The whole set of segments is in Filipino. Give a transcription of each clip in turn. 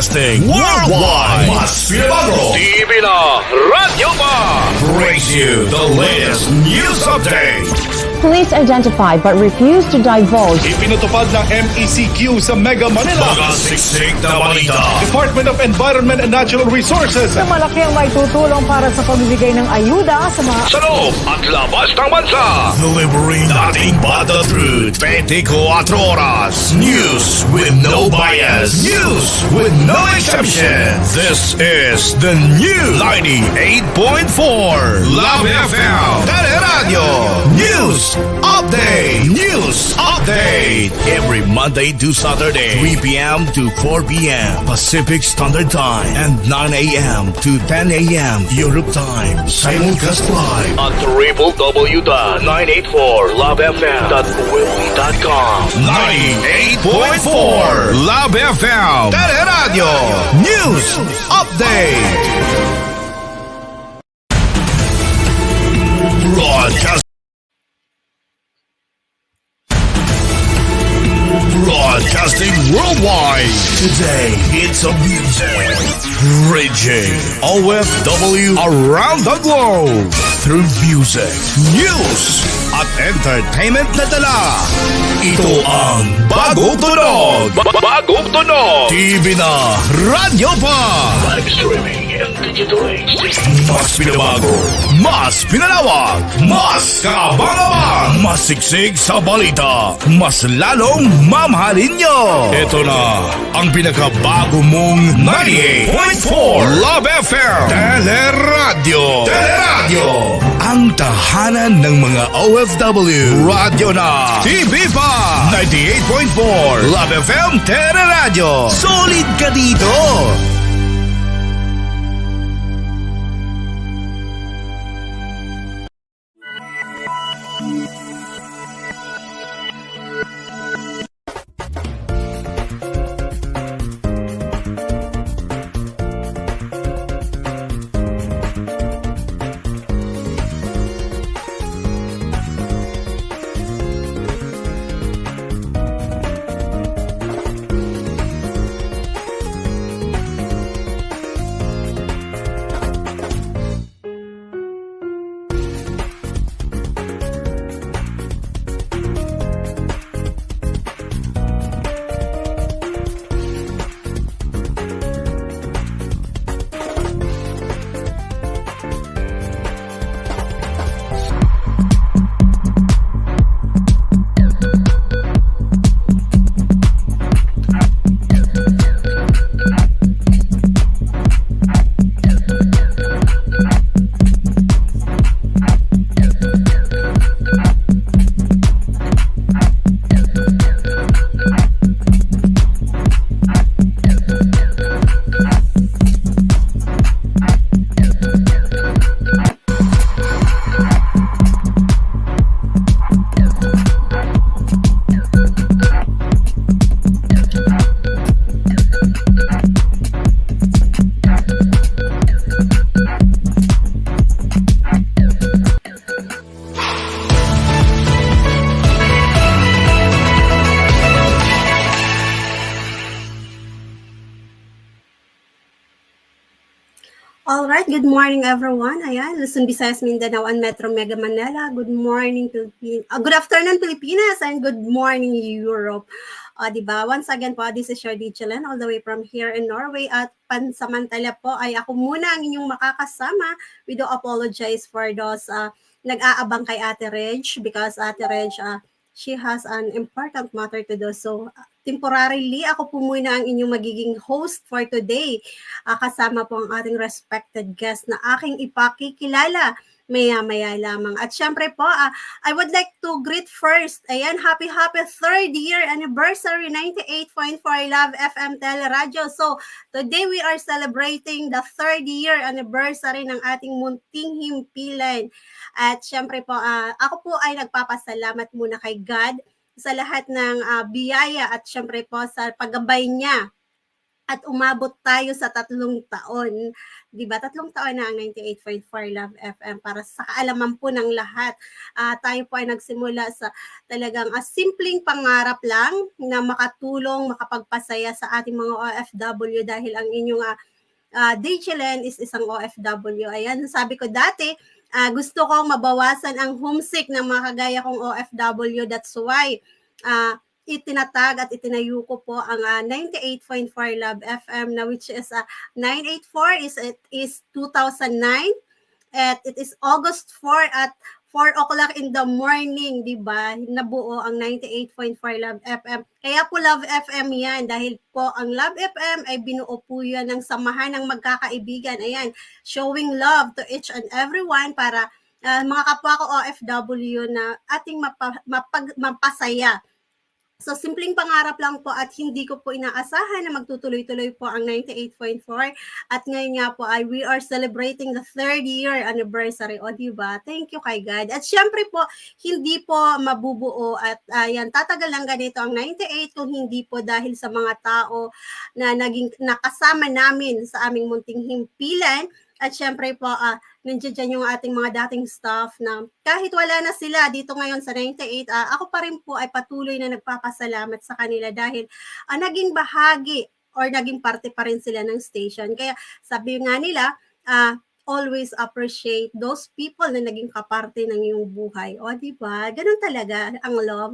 Broadcasting worldwide. Mas Pinabago. TV na, radyo pa. Brings you the latest news update. Police identified but refused to divulge. Ipinatupad ng MECQ sa Mega Manila. Mga siksik na balita. Department of Environment and Natural Resources. Na malaki ang may tutulong para sa pamimigay ng ayuda sa mga Sa loob at labas ng bansa. Delivering nothing but the truth. 24 oras. News with no bias. News with no exception. This is the new 98.4 Love FM. Teleradio. News Update. News Update. Every Monday to Saturday, 3 p.m. to 4 p.m. Pacific Standard Time and 9 a.m. to 10 a.m. Europe Time. Simulcast live on www.984lovefm.wiki.com. 98.4 Love FM. Teleradio. News Update. Broadcasting worldwide. Today, it's a music. Bridging OFW around the globe. Through music, news, at entertainment na dala. Ito ang Bagong Tunog. Bagong Tunog. TV na, radyo pa. Live streaming and digital age. Mas pinabago, mas pinalawak, mas kaabang-abang, mas siksik sa balita, mas lalong mamahalin nyo. Ito na ang pinakabago mong 98.4 Love FM Teleradio. Teleradio, ang tahanan ng mga OFW. Radio na, TV pa, 98.4 Love FM Teleradio. Solid ka dito. Alright, good morning everyone. Ayan, Luzon, Visayas, Mindanao, and Metro Mega Manila. Good morning, good afternoon, Pilipinas, and good morning, Europe. Diba? Once again po, this is your Dichelan, all the way from here in Norway. At pansamantala po ay ako muna ang inyong makakasama. We do apologize for those nag-aabang kay Ate Reg because Ate Reg, she has an important matter to do. So, temporarily, ako po muna ang inyong magiging host for today. Kasama po ang ating respected guest na aking ipakikilala maya-maya lamang. At syempre po, I would like to greet first, ayan, happy third year anniversary 98.4 Love FM Teleradio. So, today we are celebrating the third year anniversary ng ating munting himpilan. At syempre po, ako po ay nagpapasalamat muna kay God sa lahat ng biyaya at syempre po sa paggabay niya at umabot tayo sa 3 taon. 'Di ba? 3 taon na ang 98.4 Love FM para sa kaalaman po ng lahat. Tayo po ay nagsimula sa talagang simpleng pangarap lang na makatulong, makapagpasaya sa ating mga OFW dahil ang inyong Daychelen is isang OFW. Ayan, sabi ko dati, gusto kong mabawasan ang homesick ng mga kagaya kong OFW. That's why itinatag at itinayo ko po ang 98.4 Love FM na which is 984 is 2009 at it is August 4 at 4 o'clock in the morning, di ba? Nabuo ang 98.4 Love FM. Kaya po Love FM yan dahil po ang Love FM ay binuo po yan ng samahan ng magkakaibigan. Ayan, showing love to each and everyone para mga kapwa ko OFW na ating mapasaya. So, simpleng pangarap lang po at hindi ko po inaasahan na magtutuloy-tuloy po ang 98.4 at ngayon nga po ay we are celebrating the 3rd year anniversary. O, diba? Thank you kay God. At syempre po, hindi po mabubuo at yan, tatagal lang ganito ang 98 kung hindi po dahil sa mga tao na naging nakasama namin sa aming munting himpilan. At syempre po, nandiyan dyan yung ating mga dating staff na kahit wala na sila dito ngayon sa 98, ako pa rin po ay patuloy na nagpapasalamat sa kanila dahil naging bahagi or naging parte pa rin sila ng station. Kaya sabi nga nila, always appreciate those people na naging kaparte ng iyong buhay. O, diba? Ganun talaga ang love.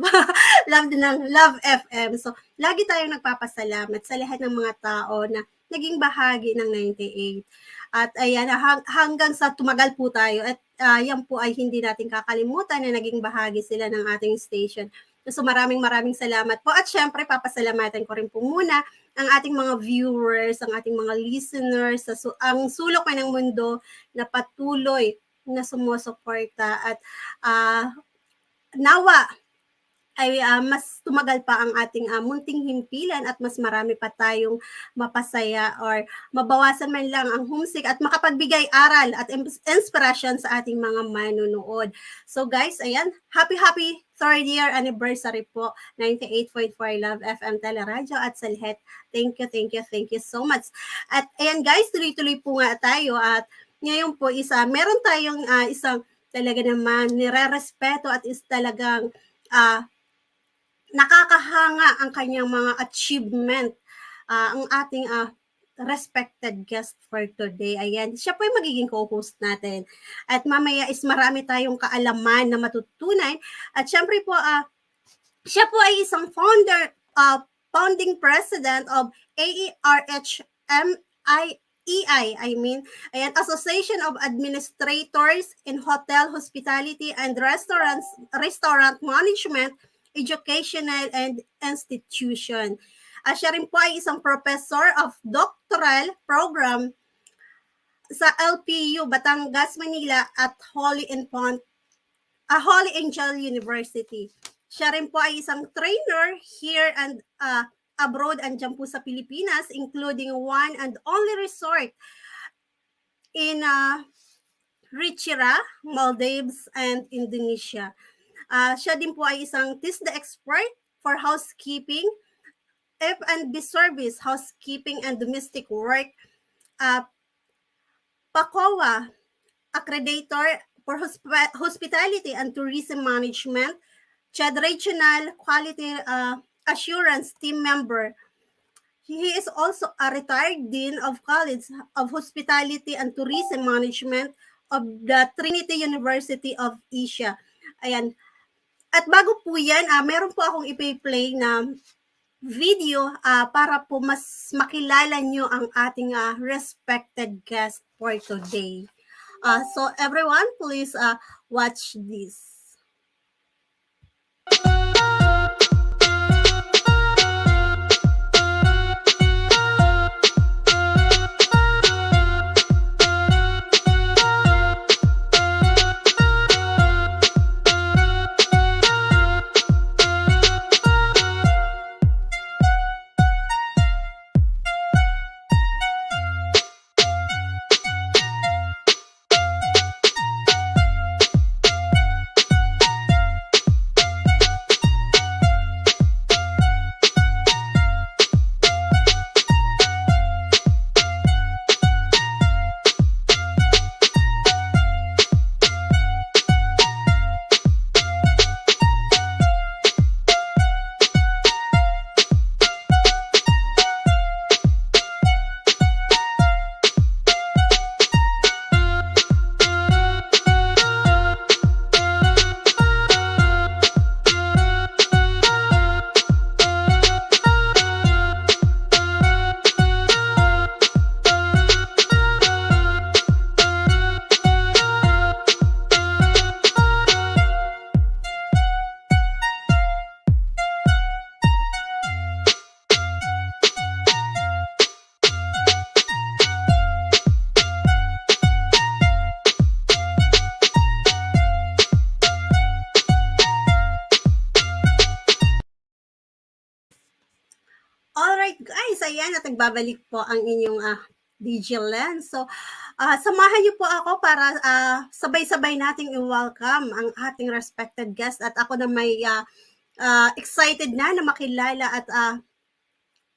Love din ng Love FM. So, lagi tayong nagpapasalamat sa lahat ng mga tao na naging bahagi ng 98. At ayan, hanggang sa tumagal po tayo at yan po ay hindi natin kakalimutan na naging bahagi sila ng ating station. So maraming salamat po. At syempre, papasalamatan ko rin po muna ang ating mga viewers, ang ating mga listeners, ang sulok man ng mundo na patuloy na sumusuporta at nawa ay mas tumagal pa ang ating munting himpilan at mas marami pa tayong mapasaya or mabawasan man lang ang homesick at makapagbigay aral at inspiration sa ating mga manunood. So guys, ayan, happy 3rd year anniversary po, 98.4 Love FM Teleradyo at sa lahat. Thank you so much. At ayan guys, tuloy-tuloy po nga tayo at ngayon po meron tayong isang talaga naman nire-respeto at is talagang nakakahanga ang kanyang mga achievement, ang ating respected guest for today. Ayan, siya po yung magiging co-host natin. At mamaya is marami tayong kaalaman na matutunan. At syempre po, siya po ay isang founding president of AERHMIEI, Association of Administrators in Hotel, Hospitality, and Restaurant Management, Educational and Institution. Siya rin po ay isang professor of doctoral program sa LPU, Batangas, Manila at Holy Angel University. Siya rin po ay isang trainer here and abroad and dyan po sa Pilipinas, including one and only resort in Richira, Maldives, and Indonesia. Siya din po ay isang TISDA expert for housekeeping, F&B service, housekeeping and domestic work, PACOA, accreditor for hospitality and tourism management, CHED Regional Quality Assurance team member. He is also a retired Dean of College of Hospitality and Tourism Management of the Trinity University of Asia. Ayan. At bago po yan, meron po akong i-play na video para po mas makilala nyo ang ating respected guest for today. So everyone, please watch this. nagbabalik po ang inyong DJ Len. So, samahan niyo po ako para sabay-sabay nating i-welcome ang ating respected guest at ako na may excited na makilala at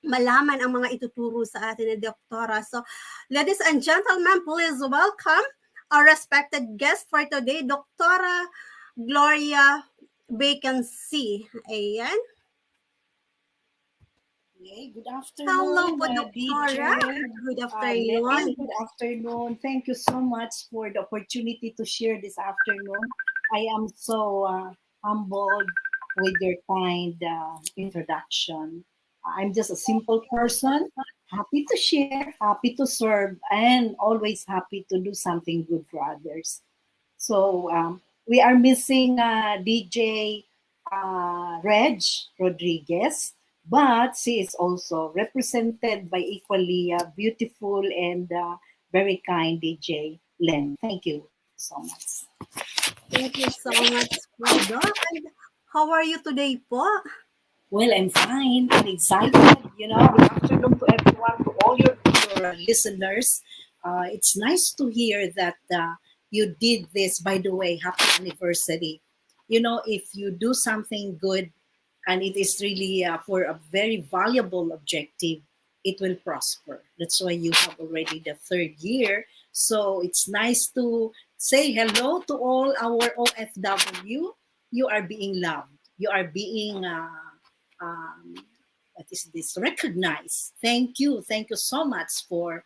malaman ang mga ituturo sa atin ni Doktora. So, ladies and gentlemen, please welcome our respected guest for today, Doktora Gloria Vacancy. Ayan. Okay, good afternoon. Hello po, Doktora. Good afternoon. Good afternoon. Thank you so much for the opportunity to share this afternoon. I am so humbled with your kind introduction. I'm just a simple person, happy to share, happy to serve, and always happy to do something good for others. So we are missing DJ Reg Rodriguez, but she is also represented by equally beautiful and very kind DJ Len. Thank you so much. Thank you so much, Doc. And how are you today po? Well, I'm fine. I'm excited. Good afternoon to everyone, to all your listeners. It's nice to hear that you did this. By the way, happy anniversary. If you do something good and it is really for a very valuable objective, it will prosper. That's why you have already the 3rd year. So it's nice to say hello to all our OFW. You are being loved. You are being recognized. Thank you so much for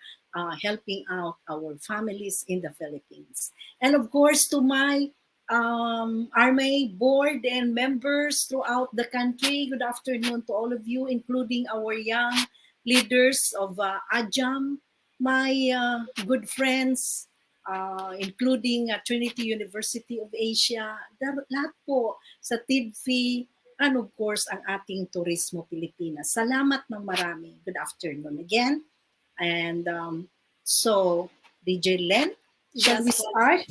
helping out our families in the Philippines. And of course, to my RMA board and members throughout the country, good afternoon to all of you, including our young leaders of AJAM, my good friends, including Trinity University of Asia, lahat po sa TIDFI, and of course, ang ating Turismo Pilipinas. Salamat ng marami. Good afternoon again. And so, DJ Len, shall we start?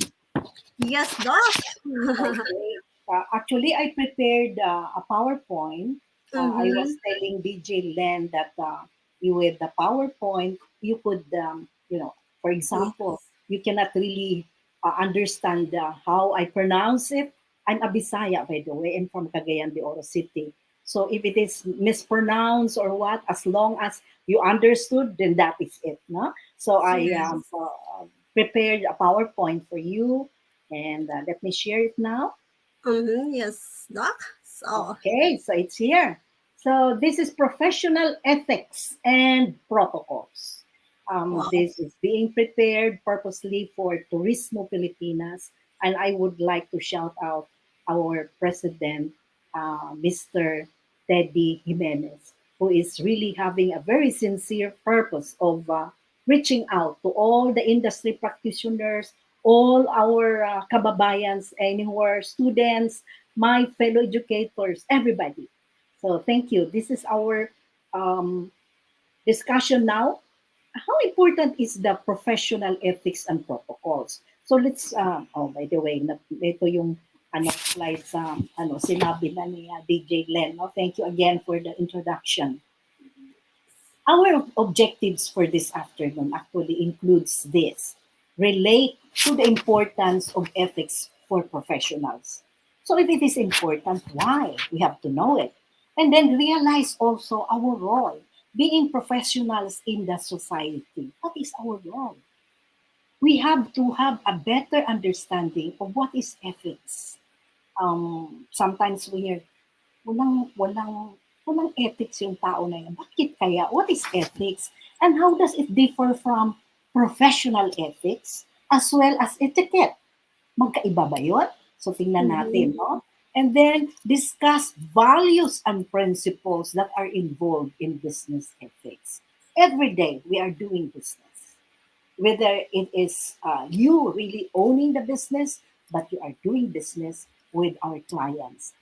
Yes, Doc. Okay. Actually, I prepared a PowerPoint. I was telling DJ Len that with the PowerPoint, you could, for example, you cannot really understand how I pronounce it. I'm a Bisaya, by the way, and from Cagayan de Oro City. So if it is mispronounced or what, as long as you understood, then that is it. No? So I prepared a PowerPoint for you, and let me share it now. Yes, Doc. Okay, so it's here. So this is professional ethics and protocols. This is being prepared purposely for Turismo Pilipinas, and I would like to shout out our president, Mr. Teddy Jimenez, who is really having a very sincere purpose of reaching out to all the industry practitioners, all our kababayans, and who are students, my fellow educators, everybody. So thank you. This is our discussion now. How important is the professional ethics and protocols? So let's, by the way, ito yung slide sa sinabi na ni DJ Len. No? Thank you again for the introduction. Our objectives for this afternoon actually includes this. Relate to the importance of ethics for professionals. So if it is important, why? We have to know it. And then realize also our role. Being professionals in the society. What is our role? We have to have a better understanding of what is ethics. Sometimes we hear, walang ethics yung tao na yun. Bakit kaya? What is ethics? And how does it differ from professional ethics as well as etiquette? Magkaiba ba yun? So tingnan natin, no? And then discuss values and principles that are involved in business ethics. Every day we are doing business. Whether it is you really owning the business, but you are doing business with our clients,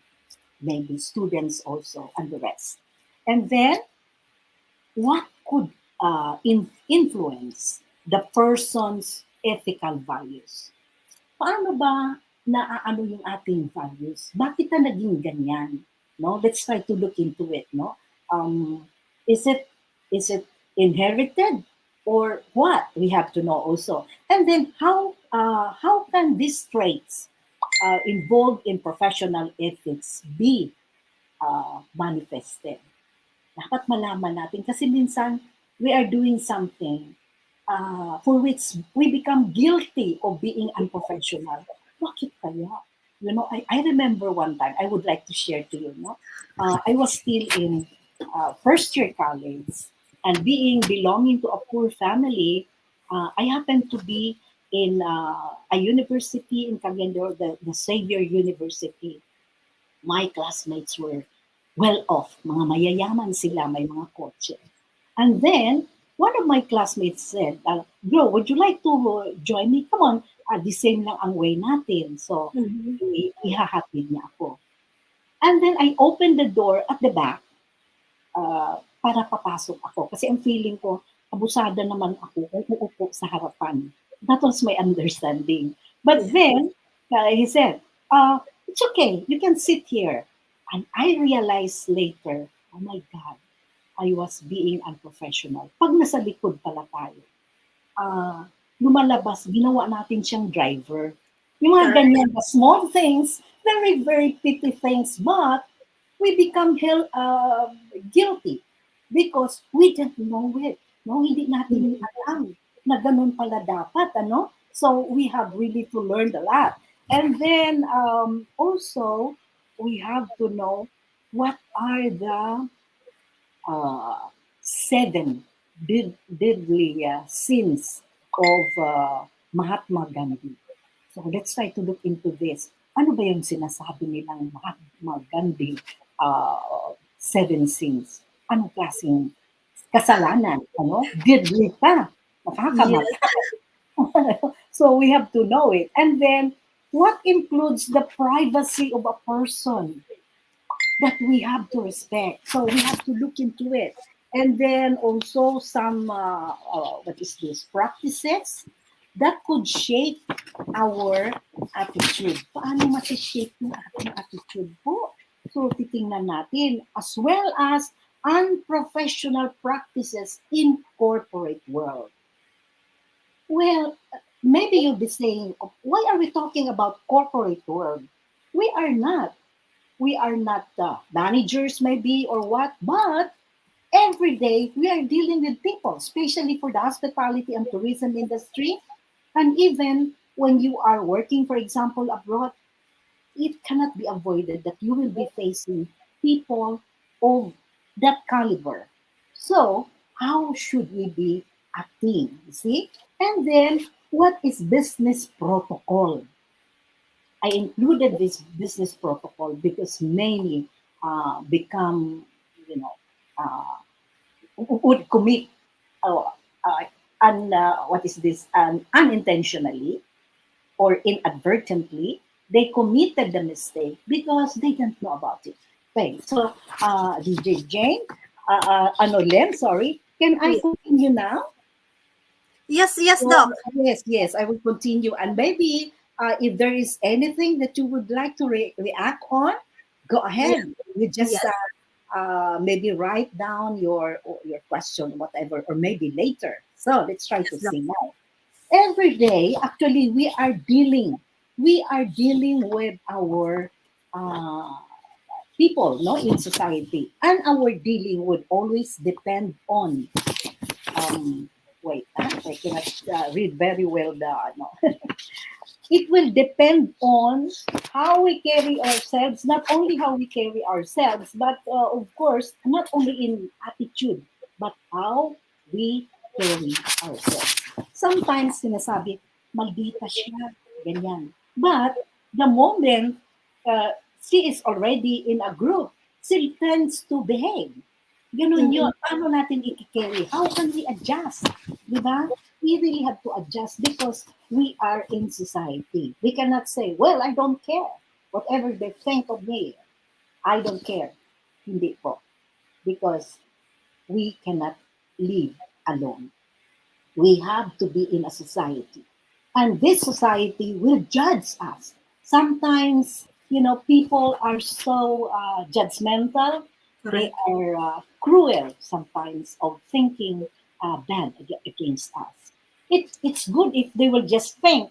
maybe students also, and the rest. And then, what could influence the person's ethical values? Paano ba naaano yung ating values? Bakit na naging ganyan? No, let's try to look into it. No, is it inherited or what? We have to know also. And then how can these traits involved in professional ethics be manifested? Dapat malaman natin kasi minsan we are doing something for which we become guilty of being unprofessional. Bakit kaya? You know, I remember one time, I would like to share to you, no? I was still in first year college, and belonging to a poor family, I happened to be in a university in Cagayan de Oro, the Xavier University. My classmates were well off, mga mayayaman sila, may mga kotse. And then, one of my classmates said, bro, would you like to join me? Come on, the same lang ang way natin. So, ihahatid niya ako. And then, I opened the door at the back para papasok ako. Kasi ang feeling ko, abusada naman ako kung uupo sa harapan. That was my understanding. But then, he said, it's okay, you can sit here. And I realized later, oh my God, I was being unprofessional. Pag nasa likod pala tayo, lumalabas, ginawa natin siyang driver. Yung mga ganyan, the small things, very, very petty things, but we become guilty because we didn't know it. No, hindi natin alam na ganun pala dapat, ano? So we have really to learn a lot. And then also, we have to know what are the 7 deadly sins of Mahatma Gandhi. So let's try to look into this. Ano ba yung sinasabi nilang Mahatma Gandhi 7 sins? Anong klaseng kasalanan? Ano? Deadly pa. Nakakamatay. So we have to know it. And then, what includes the privacy of a person that we have to respect? So we have to look into it. And then also some, practices that could shape our attitude. Paano shape yung ating attitude po? So titingnan natin, as well as unprofessional practices in corporate world. Well, maybe you'll be saying, why are we talking about corporate world? We are not. We are not managers maybe or what, but every day we are dealing with people, especially for the hospitality and tourism industry. And even when you are working, for example, abroad, it cannot be avoided that you will be facing people of that caliber. So how should we be acting? You see? And then, what is business protocol? I included this business protocol because many become, would commit, unintentionally or inadvertently, they committed the mistake because they didn't know about it. Okay, so DJ Jane, Len, sorry, can I continue now? Yes, So, Doc. yes, I will continue. And maybe if there is anything that you would like to react on, go ahead. You just Yes. Maybe write down your question, whatever, or maybe later. So let's try to Yes, see now. Every day, actually, we are dealing with our people, no, in society, and our dealing would always depend on I cannot read very well the no. It will depend on how we carry ourselves, not only how we carry ourselves, but of course, not only in attitude, but how we carry ourselves. Sometimes sinasabi, maldita siya, ganyan. But the moment she is already in a group, she tends to behave. Ganun yun. Paano natin i-carry? How can we adjust? Diba? We really have to adjust because we are in society. We cannot say, well, I don't care. Whatever they think of me, I don't care. Hindi po. Because we cannot live alone. We have to be in a society. And this society will judge us. Sometimes, people are so judgmental. They are cruel sometimes of thinking bad against us. It's good if they will just think,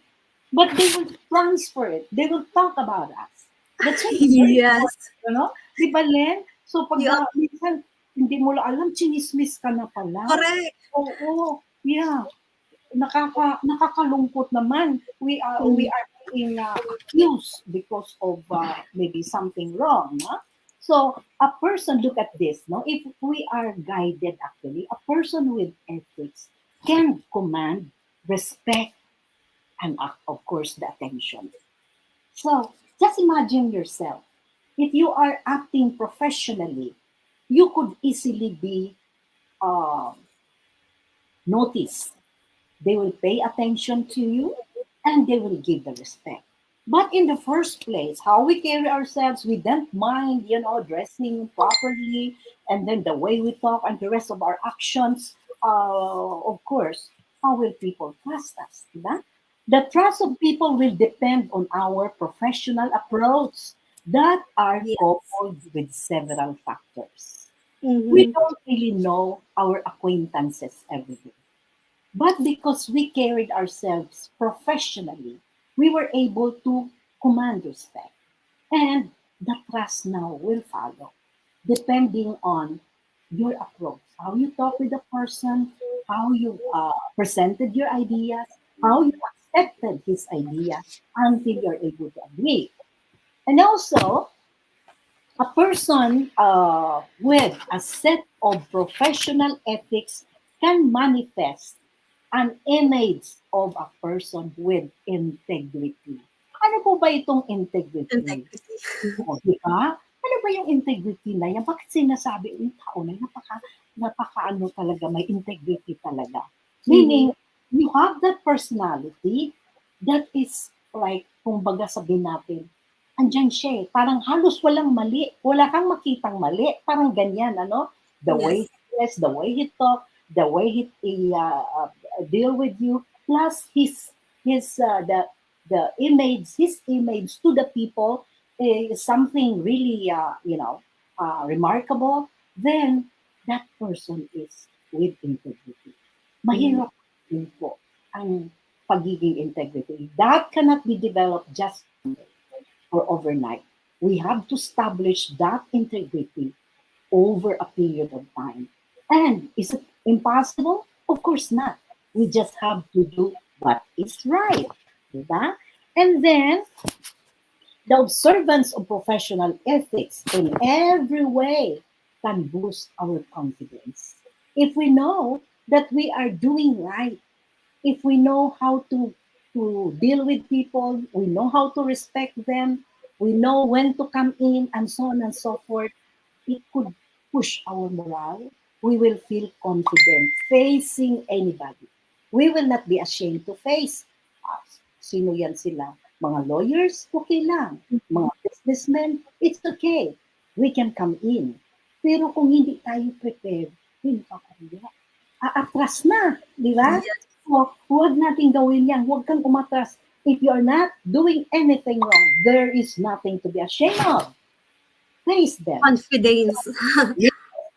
but they will transfer it. They will talk about us. That's what it's very Yes. important, you know? Di ba, Len? So, pag Yeah. minsan, hindi mo lang alam, chinismis ka na pala. Correct. Oo, yeah. Nakakalungkot naman. We are being accused because of maybe something wrong. No? So a person, look at this. No, if we are guided, actually, a person with ethics can command respect and, of course, the attention. So just imagine yourself. If you are acting professionally, you could easily be uh, noticed. They will pay attention to you and they will give the respect. But in the first place, how we carry ourselves, we don't mind, dressing properly, and then the way we talk and the rest of our actions, of course, how will people trust us? Diba? The trust of people will depend on our professional approach that are Yes. coupled with several factors. We Mhm. don't really know our acquaintances every day. But because we carried ourselves professionally, we were able to command respect. And the trust now will follow, depending on your approach, how you talk with the person, how you presented your ideas, how you accepted his idea until you're able to agree. And also, a person with a set of professional ethics can manifest an image of a person with integrity. Ano po ba itong integrity? Integrity. O, di ba? Ano ba yung integrity na yan? Bakit sinasabi yung tao na napaka ano talaga, may integrity talaga? Meaning, you have that personality that is like, kung baga sabihin natin, andyan siya eh. Parang halos walang mali. Wala kang makitang mali. Parang ganyan, ano? The way Yes. he dress, the way he talk, the way he deal with you, plus his image to the people is something really remarkable. Then that person is with integrity. Mahirap din po ang pagiging integrity. That cannot be developed just or overnight. We have to establish that integrity over a period of time. And is it impossible? Of course not. We just have to do what is right. Diba? And then, the observance of professional ethics in every way can boost our confidence. If we know that we are doing right, if we know how to deal with people, we know how to respect them, we know when to come in, and so on and so forth, it could push our morale. We will feel confident facing anybody. We will not be ashamed to face us. Sino yan sila? Mga lawyers, okay lang. Mga businessmen, it's okay. We can come in. Pero kung hindi tayo prepared, hindi pa kaya. Aatras na, di ba? So, huwag natin gawin yan. Huwag kang umatras. If you're not doing anything wrong, there is nothing to be ashamed of. Face them. Confidence.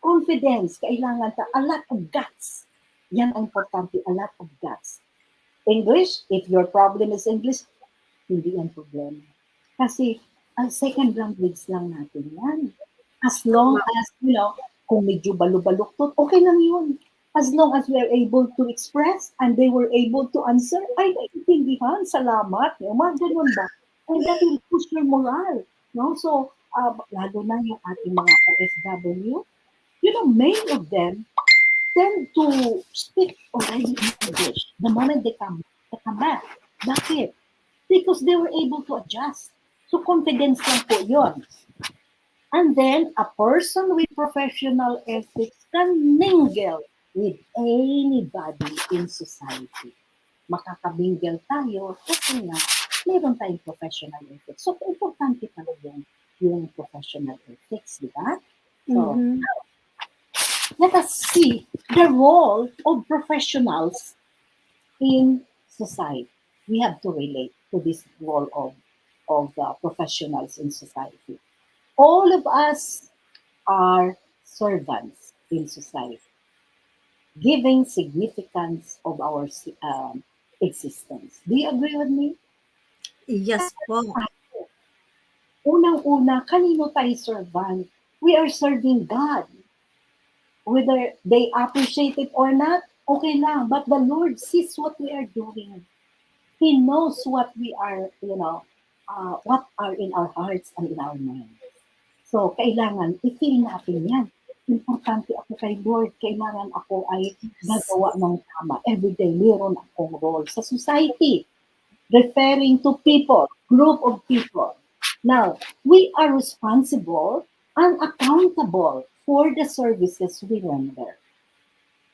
Confidence, kailangan a lot of guts. Yan ang importante, a lot of guts. English, if your problem is English, hindi yan problema. Kasi, ang second language lang natin yan. As long as, kung medyo balubaluktot, okay lang yun. As long as we are able to express and they were able to answer, ay, naiintindihan, salamat. Mga ganun ba? And that will push your morale. No? So, lalo na yung ating mga OFW, many of them tend to speak already in English the moment they come back. Bakit? Because they were able to adjust. So, confidence lang po yun. And then, a person with professional ethics can mingle with anybody in society. Makakabingle tayo kasi nga, meron tayong professional ethics. So, importante talaga yung professional ethics, di ba? So, let us see the role of professionals in society. We have to relate to this role of professionals in society. All of us are servants in society. giving significance of our existence. Do you agree with me? Yes po. Unang-una, kanino tayo servant? We are serving God. Whether they appreciate it or not, okay lang. But the Lord sees what we are doing. He knows what we are, what are in our hearts and in our minds. So, kailangan i-feel natin yan. Importante ako kay Lord. Kailangan ako ay nagawa ng tama. Everyday, meron akong role sa society. Referring to people, group of people. Now, we are responsible and accountable for the services we render,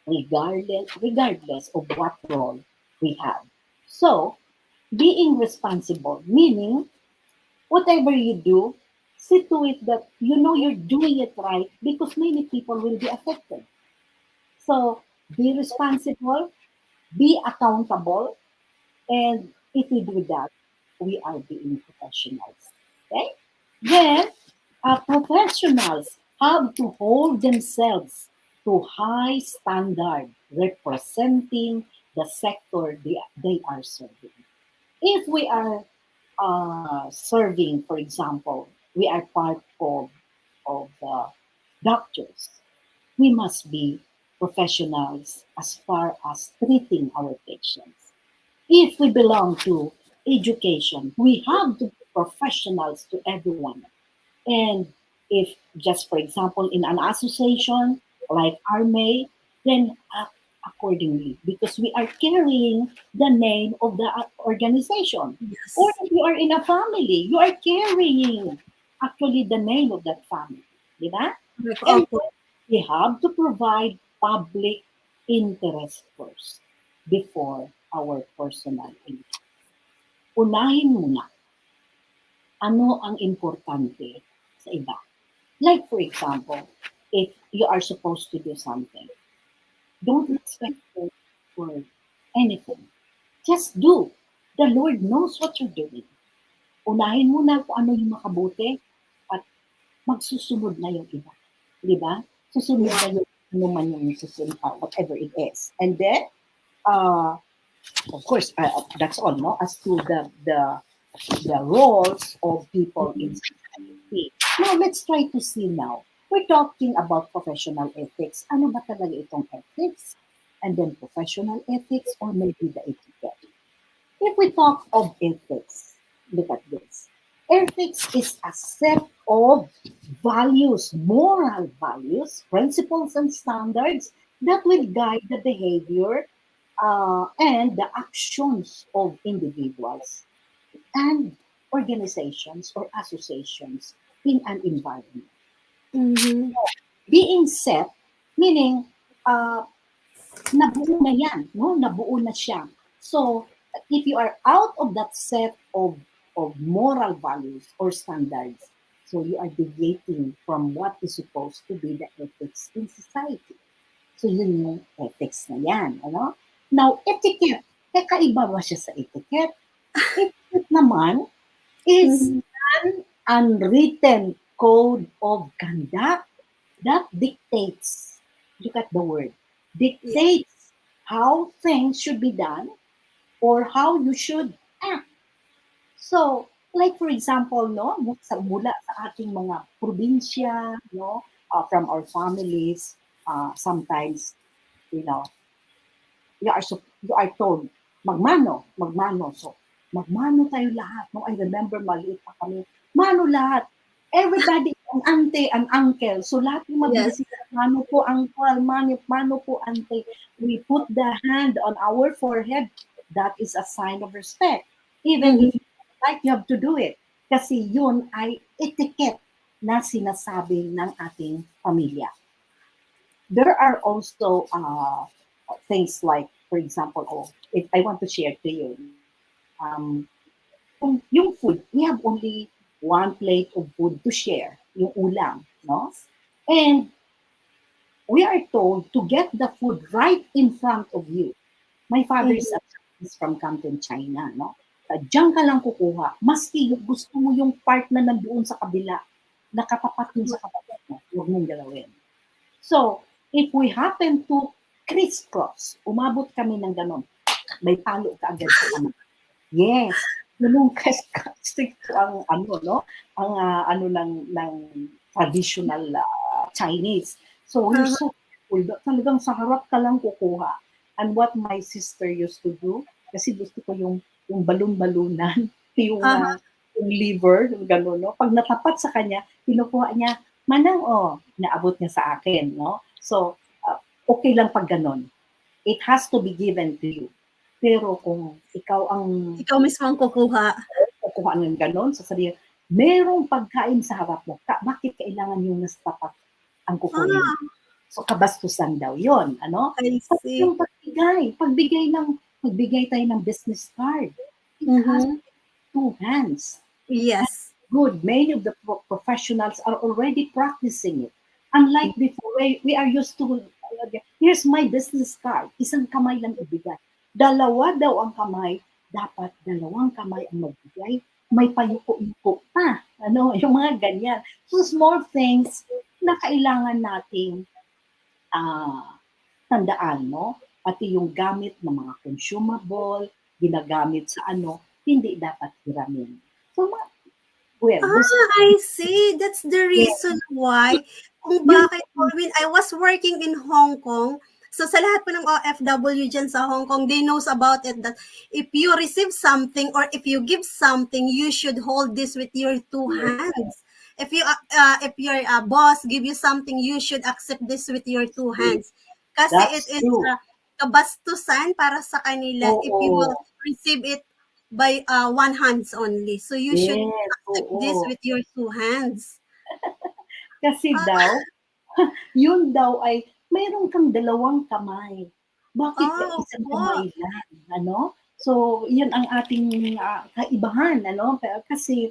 regardless of what role we have. So, being responsible, meaning whatever you do, see to it that you know you're doing it right because many people will be affected. So, be responsible, be accountable, and if we do that, we are being professionals. Okay? Then, professionals have to hold themselves to high standard representing the sector they are serving. If we are serving, for example, we are part of the doctors, we must be professionals as far as treating our patients. If we belong to education, we have to be professionals to everyone. And if just for example in an association like RMA, then act accordingly because we are carrying the name of the organization. Yes. Or if you are in a family, you are carrying actually the name of that family. Di ba? And Opo. we have to provide public interest first before our personal interest. Unahin muna ano ang importante sa iba. Like for example, if you are supposed to do something, don't expect for anything. Just do. The Lord knows what you're doing. Unahin muna kung ano yung makabuti at magsusunod na yung iba. Di ba? Susunod na yung ano man yung susunod, whatever it is. And then, of course, that's all, no? As to the roles of people in society. Now, let's try to see now. We're talking about professional ethics. Ano ba talaga itong ethics? And then professional ethics or maybe the etiquette. If we talk of ethics, look at this. Ethics is a set of values, moral values, principles and standards that will guide the behavior and the actions of individuals and organizations or associations in an environment. Mhm. Being set, meaning nabuo na yan, no? Nabuo na siya. So, if you are out of that set of moral values or standards, so you are deviating from what is supposed to be the ethics in society. So, yun yung ethics na yan. Ano? Now, etiquette. Kakaiba ba siya sa etiquette? Etiquette naman is an unwritten code of conduct that dictates, look at the word, dictates how things should be done or how you should act. So, like for example, no, mula sa ating mga probinsya, no, from our families, sometimes, you know, you are told, magmano. So, magmano tayo lahat. No, I remember maliit pa kami, mano lahat. Everybody, an auntie, an uncle. So lahat yung mabibisita, mano po uncle, mano po auntie. We put the hand on our forehead. That is a sign of respect. Even if you like, you have to do it. Kasi yun ay etiquette na sinasabi ng ating pamilya. There are also things like, for example, if I want to share to you, yung food, we have only one plate of food to share, yung ulam, no? And we are told to get the food right in front of you. My father is from Canton, China, no? Diyan ka lang kukuha. Maski gusto mo yung part na nandoon sa kabila, nakatapat yun sa kapatid mo, huwag mong galawin. So, if we happen to crisscross. Umabot kami ng ganon. May palo ka agad sa kamay. Yes. Ganun strict ang ano, no? Ang ano ng traditional Chinese. So you're so careful. Talagang sa harap ka lang kukuha. And what my sister used to do, kasi gusto ko yung balon-balunan, yung liver, yung gano'n, no? Pag natapat sa kanya, kinukuha niya, manang, naabot niya sa akin, no? So, okay lang pag gano'n. It has to be given to you. Pero kung ikaw mismo ang kukuha ng gano'n, sasabihin, merong pagkain sa harap mo, bakit kailangan yung nasa tapat ang kukunin? So, kabastusan daw yon, ano? I see. Yung pagbigay tayo ng business card. It has 2 hands. Yes. Good. Many of the professionals are already practicing it. Unlike before, we are used to, here's my business card. Isang kamay lang ibigay. Dalawa daw ang kamay. Dapat 2 kamay ang magbigay. May payuko-yuko pa. Ano, yung mga ganyan. So, small things na kailangan nating tandaan, no? Pati yung gamit ng mga consumable, ginagamit sa hindi dapat hiramin. So, I see. That's the reason why kung bakit when I was working in Hong Kong, so sa lahat po ng OFW dyan sa Hong Kong, they knows about it that if you receive something or if you give something, you should hold this with your 2 hands. If your boss give you something, you should accept this with your 2 hands. Kasi That's it is true. kabastusan para sa kanila if you will receive it by 1 hands only. So you should accept this with your 2 hands. Kasi daw, yun daw ay mayroon kang 2 kamay. Bakit isang kamay lang? Ano? So, yun ang ating kaibahan. Ano? Kasi,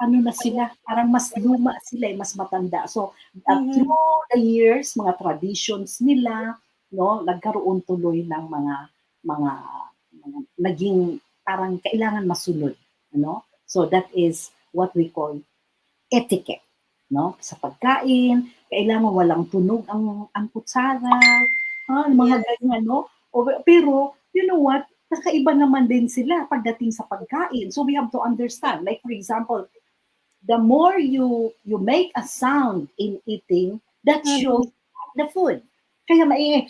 ano na sila, parang mas luma sila, mas matanda. So, through the years, mga traditions nila, no, nagkaroon tuloy ng mga naging parang kailangan masunod, ano? So that is what we call etiquette, no? Sa pagkain, kailangan walang tunog ang kutsara, mga ganyan, no? Pero you know what? Nakaiba naman din sila pagdating sa pagkain. So we have to understand. Like for example, the more you make a sound in eating, that shows the food. Kaya may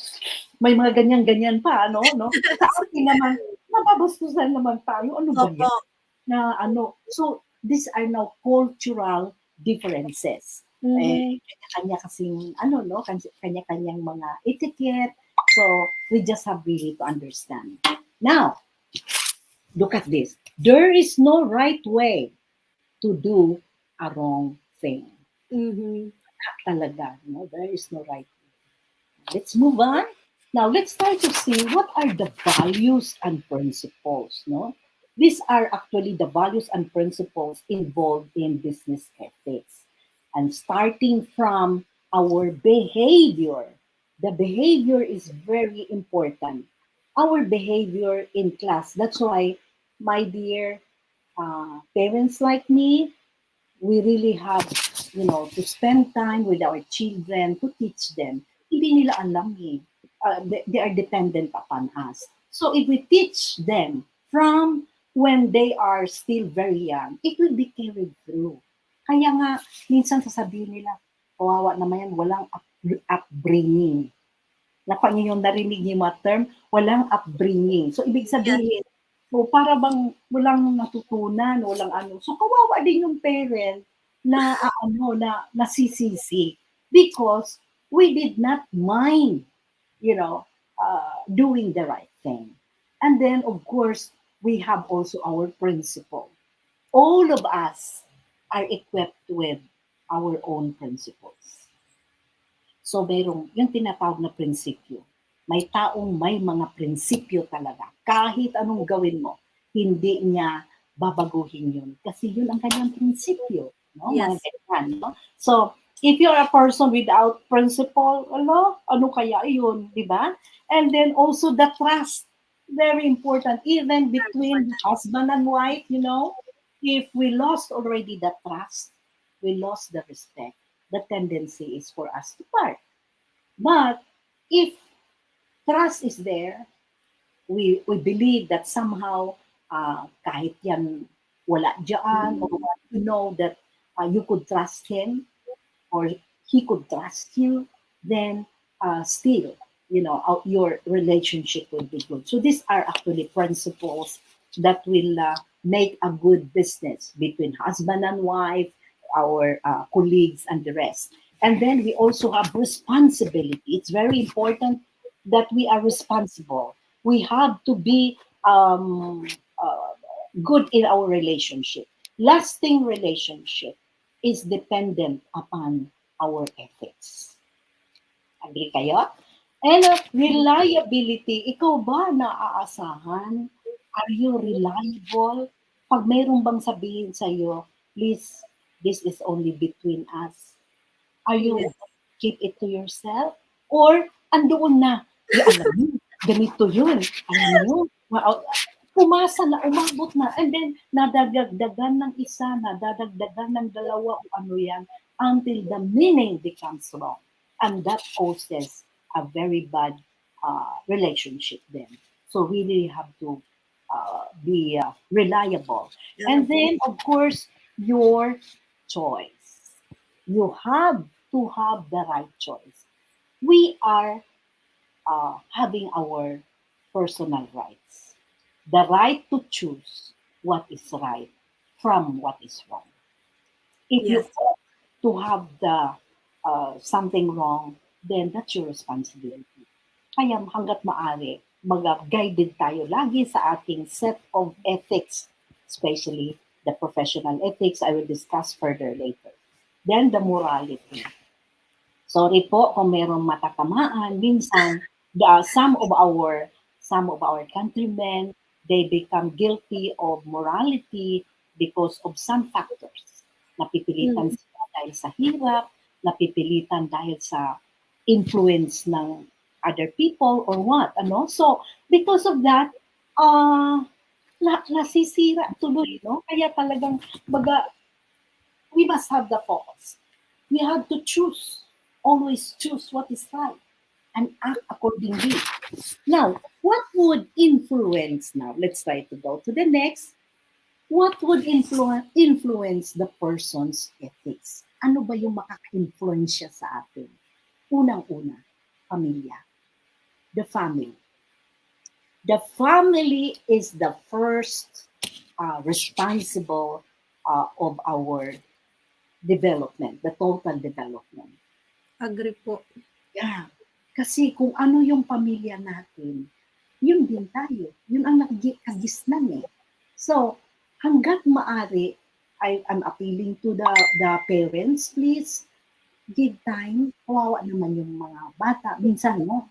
mga ganyan-ganyan pa, no? Sa akin naman, nababastusan naman tayo. Ano ba yan? So, these are now cultural differences. Kanya-kanya kasing, kanya-kanyang mga etiquette. So, we just have really to understand. Now, look at this. There is no right way to do a wrong thing. Talaga, no? There is no right way. Let's move on. Now, let's try to see what are the values and principles, no? These are actually the values and principles involved in business ethics. And starting from our behavior, the behavior is very important. Our behavior in class, that's why, my dear parents like me, we really have, to spend time with our children to teach them. Hindi nila alam they are dependent upon us. So if we teach them from when they are still very young, it will be carried through. Kaya nga, minsan sasabihin nila, kawawa naman yan, walang upbringing. Nakuha niyo yung narinig niyo mga term, walang upbringing. So ibig sabihin, so para bang walang natutunan, walang ano. So kawawa din yung parent na nasisisi because we did not mind, doing the right thing. And then of course, we have also our principle. All of us are equipped with our own principles. So mayroong yung tinatawag na prinsipyo. May taong may mga prinsipyo talaga. Kahit anong gawin mo, hindi niya babaguhin yun. Kasi yun ang kanyang prinsipyo. No? Yes. No? So, if you're a person without principle, ano kaya yun, di ba? And then also the trust. Very important. Even between husband and wife, if we lost already the trust, we lost the respect, the tendency is for us to part. But if trust is there, we believe that somehow kahit yan wala diyan, or what, you know that you could trust him or he could trust you, then still, your relationship will be good. So these are actually principles that will make a good business between husband and wife, our colleagues, and the rest. And then we also have responsibility. It's very important that we are responsible. We have to be good in our relationship. Lasting relationship is dependent upon our ethics. Agree kayo? And reliability, ikaw ba naaasahan? Are you reliable? Pag mayroon bang sabihin sa'yo, please, this is only between us. Are you Yes. keep it to yourself? Or andoon na, alam mo, ganito yun. Alam mo, pumasa na, umabot na, and then nadadagdagan ng isa, nadadagdagan ng dalawa, o ano yan, until the meaning becomes wrong. And that causes a very bad relationship then. So really have to be reliable. And then, of course, your choice. You have to have the right choice. We are having our personal rights. The right to choose what is right from what is wrong. If you Yes. opt to have the something wrong, then that's your responsibility. Kaya hanggat maaari, mag-guided tayo lagi sa ating set of ethics, especially the professional ethics I will discuss further later. Then the morality. Sorry po kung merong matatamaan. Minsan, some of our countrymen, they become guilty of morality because of some factors. Napipilitan sila dahil sa hirap, napipilitan dahil sa influence ng other people or what, ano? So, because of that, nasisira tuloy, no? Kaya talagang, we must have the focus. We have to choose, always choose what is right and act accordingly. Now, what would influence now? Let's try to go to the next. What would influence the person's ethics? Ano ba yung makaka-influensya sa atin? Unang-una, pamilya. The family. The family is the first responsible of our development, the total development. Agree po. Yeah. Kasi kung ano yung pamilya natin, yun din tayo. Yun ang nakagisnan eh. So, hanggat maaari, I'm appealing to the parents, please, give time. Kawawa naman yung mga bata. Minsan, no,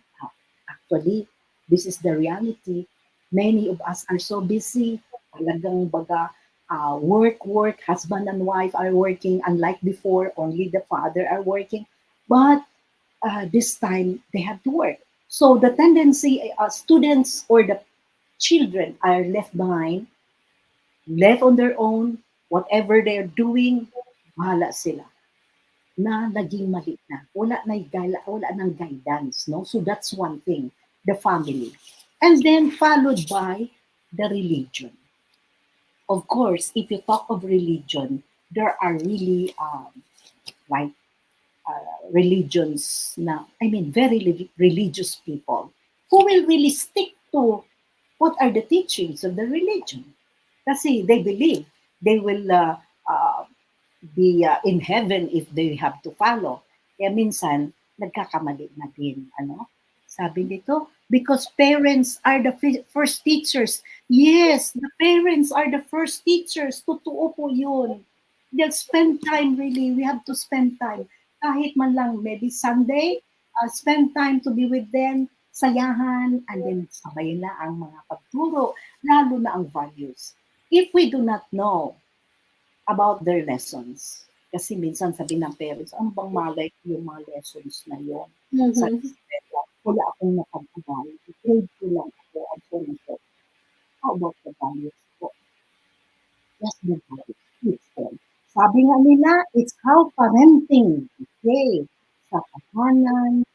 actually, this is the reality. Many of us are so busy. Talagang baga, work, husband and wife are working. Unlike before, only the father are working. But this time, they have to work. So the tendency, students or the children are left behind, left on their own, whatever they're doing, bahala sila. Na naging mali na. Wala nang guidance, no? So that's one thing, the family. And then followed by the religion. Of course, if you talk of religion, there are really like religions na, very religious people who will really stick to what are the teachings of the religion. Kasi they believe they will be in heaven if they have to follow. Kaya minsan, nagkakamali na din. Ano? Sabi nito, because parents are the first teachers. Yes, the parents are the first teachers. Totoo po yun. They'll spend time really. We have to spend time. Kahit man lang, maybe Sunday, spend time to be with them, sayahan, and then sabay na ang mga pagturo, lalo na ang values. If we do not know about their lessons, kasi minsan sabi ng parents, ano bang malay yung mga lessons na yun? Sa eskwela, wala akong napag-aral. Grade ko lang ako. And so on. How about the values po? Yes, the values. It's them. Sabi nga nila, it's how parenting. Okay. Sa tahanan,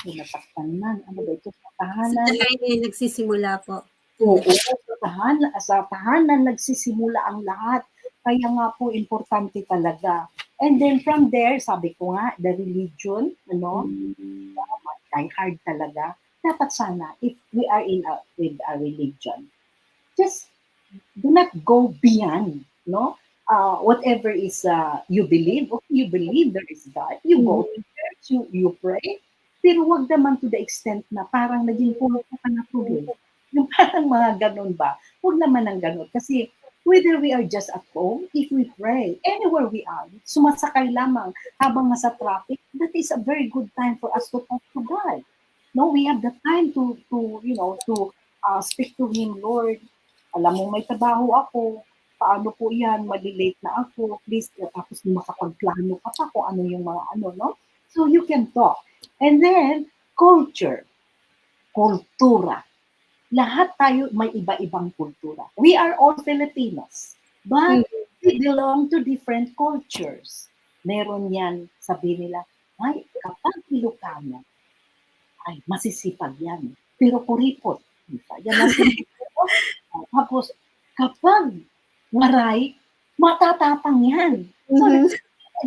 Nasaktan man. Ano ba ito? Sa Sa tahanan. tahanan nagsisimula po. Oo, sa tahanan nagsisimula ang lahat. Kaya nga po, importante talaga. And then from there, sabi ko nga, the religion, die hard talaga. Dapat sana, if we are with a religion, just do not go beyond, no? Whatever is you believe, okay, you believe there is God, you go to church, you pray, pero wag naman to the extent na parang naging pulot ka na tuloy. Yung parang mga ganun ba? Huwag naman ang ganun. Kasi whether we are just at home, if we pray, anywhere we are, sumasakay lamang habang nasa traffic, that is a very good time for us to talk to God. No, we have the time to speak to Him, Lord. Alam mo, may trabaho ako. Paano po yan? Malilate na ako. Please, tapos makapagplano ka pa kung ano yung mga no? So you can talk. And then, culture. Kultura. Lahat tayo may iba-ibang kultura. We are all Filipinos. But we belong to different cultures. Meron yan, sabi nila, ay, kapag Ilocano, ay, masisipag yan. Pero kuripot. Yan ang kuripot. Tapos, kapag Waray, matatapang yan. So,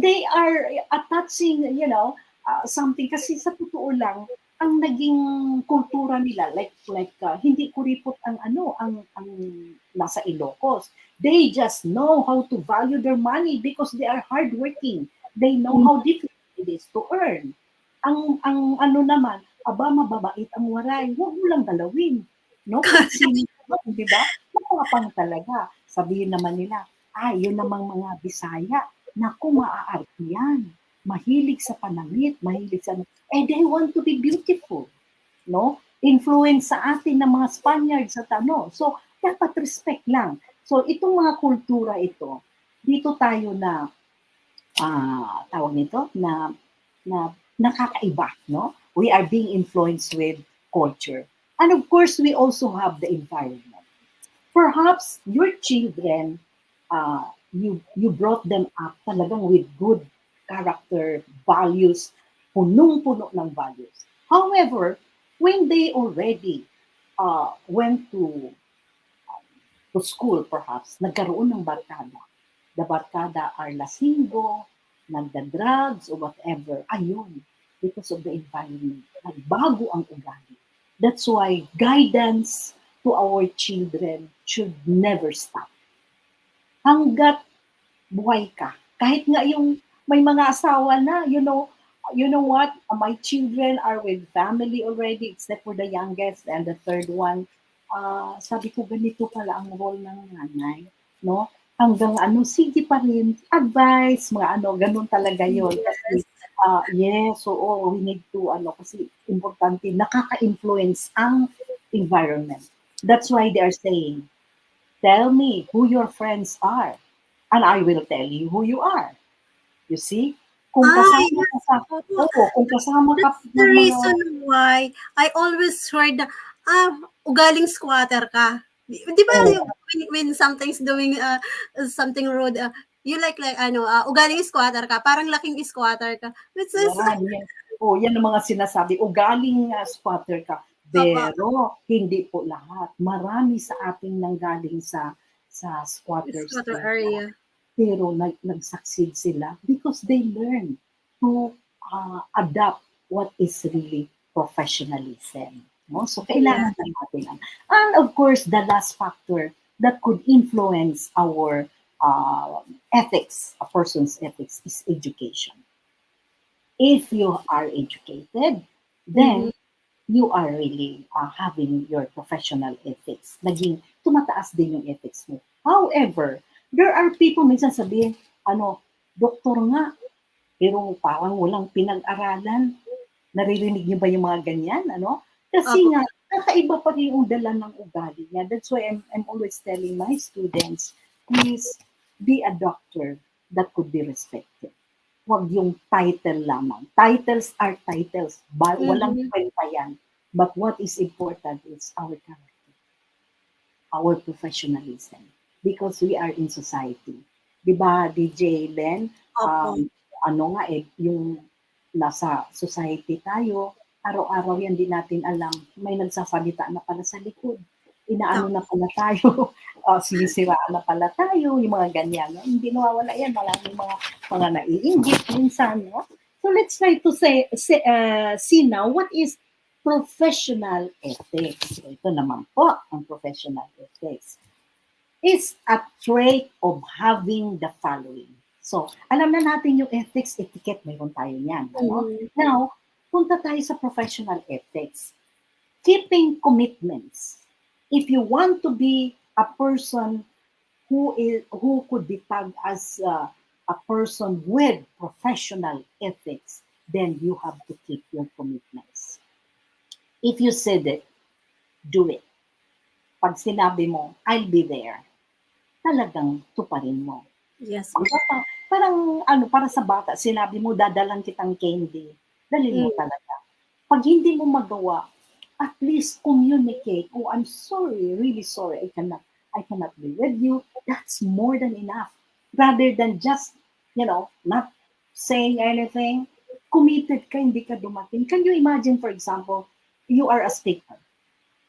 they are attaching, something. Kasi sa totoo lang, ang naging kultura nila, hindi kuripot ang nasa Ilocos. They just know how to value their money because they are hardworking. They know how difficult it is to earn. Ang naman, mababait ang Waray. Huwag mo lang galawin. No? Kasi, di ba? Matapang talaga. Sabihin naman nila, yun namang mga Bisaya. Naku, maaarte yan. Mahilig sa panamit, they want to be beautiful. No? Influence sa atin ng mga Spaniards sa So, dapat respect lang. So, itong mga kultura ito, dito tayo na, tawag nito, na nakakaiba. No? We are being influenced with culture. And of course, we also have the environment. Perhaps your children, you brought them up talagang with good character, values, punong-puno ng values. However, when they already went to school, perhaps, nagkaroon ng barkada. The barkada are lasinggo, nagda-drugs, or whatever. Ayun, because of the environment. Nagbago ang ugali. That's why guidance to our children should never stop. Hanggat buhay ka. Kahit nga yung may mga asawa na, you know what? My children are with family already, except for the youngest and the third one. Sabi ko, ganito pala ang role ng nanay. No? Hanggang sige pa rin, advice, mga ganun talaga yun. Kasi, yes, we need to, kasi importante, nakaka-influence ang environment. That's why they are saying, tell me who your friends are, and I will tell you who you are. You see? Kung kasama ka That's the reason why I always heard na, ugaling squatter ka. Di ba when something's doing something rude, you ugaling squatter ka, parang laking squatter ka. Yan ang mga sinasabi, ugaling squatter ka. Pero hindi po lahat. Marami sa ating nanggaling sa squatter area. Pero nag-succeed sila because they learn to adapt what is really professionalism. No? So, kailangan natin yan. And of course, the last factor that could influence our ethics, a person's ethics, is education. If you are educated, then you are really having your professional ethics. Naging tumataas din yung ethics mo. However, there are people minsan sabihin, doktor nga, pero parang walang pinag-aralan. Naririnig niyo ba yung mga ganyan? Kasi nga, kakaiba pa rin yung dala ng ugali niya. That's why I'm always telling my students, please be a doctor that could be respected. Huwag yung title lamang. Titles are titles. Walang kwenta yan. But what is important is our character, our professionalism. Because we are in society. Diba, DJ Len? Yung nasa society tayo, araw-araw yan din natin alam. May nagsasalita na pala sa likod. Inaano na pala tayo. Sinisiraan na pala tayo. Yung mga ganyan. No? Hindi nawawala yan. Maraming mga naiinggit minsan. No? So let's try to see now what is professional ethics. So, ito naman po ang professional ethics. It's a trait of having the following. So, alam na natin yung ethics, etiquette, mayroon tayo niyan. Ano? Now, punta tayo sa professional ethics. Keeping commitments. If you want to be a person who could be tagged as a person with professional ethics, then you have to keep your commitments. If you said it, do it. Pag sinabi mo, I'll be there, talagang tuparin mo. Yes. Parang para sa bata, sinabi mo, dadalan kitang candy, dalhin mo talaga. Pag hindi mo magawa, at least communicate, oh, I'm sorry, really sorry, I cannot be with you. That's more than enough. Rather than just, not saying anything, committed ka, hindi ka dumating. Can you imagine, for example, you are a speaker,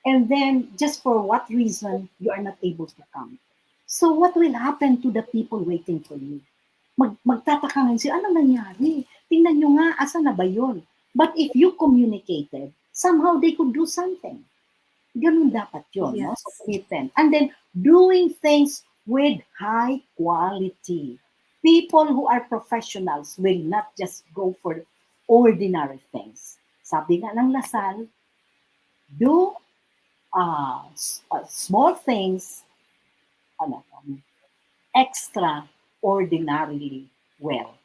and then just for what reason, you are not able to come. So what will happen to the people waiting for you? Magtataka nga siya, ano nangyari? Tingnan nyo nga, asa na ba yun? But if you communicated, somehow they could do something. Ganun dapat yun. Yes. No? So, and then doing things with high quality. People who are professionals will not just go for ordinary things. Sabi nga ng Lasal, do small things extraordinarily well.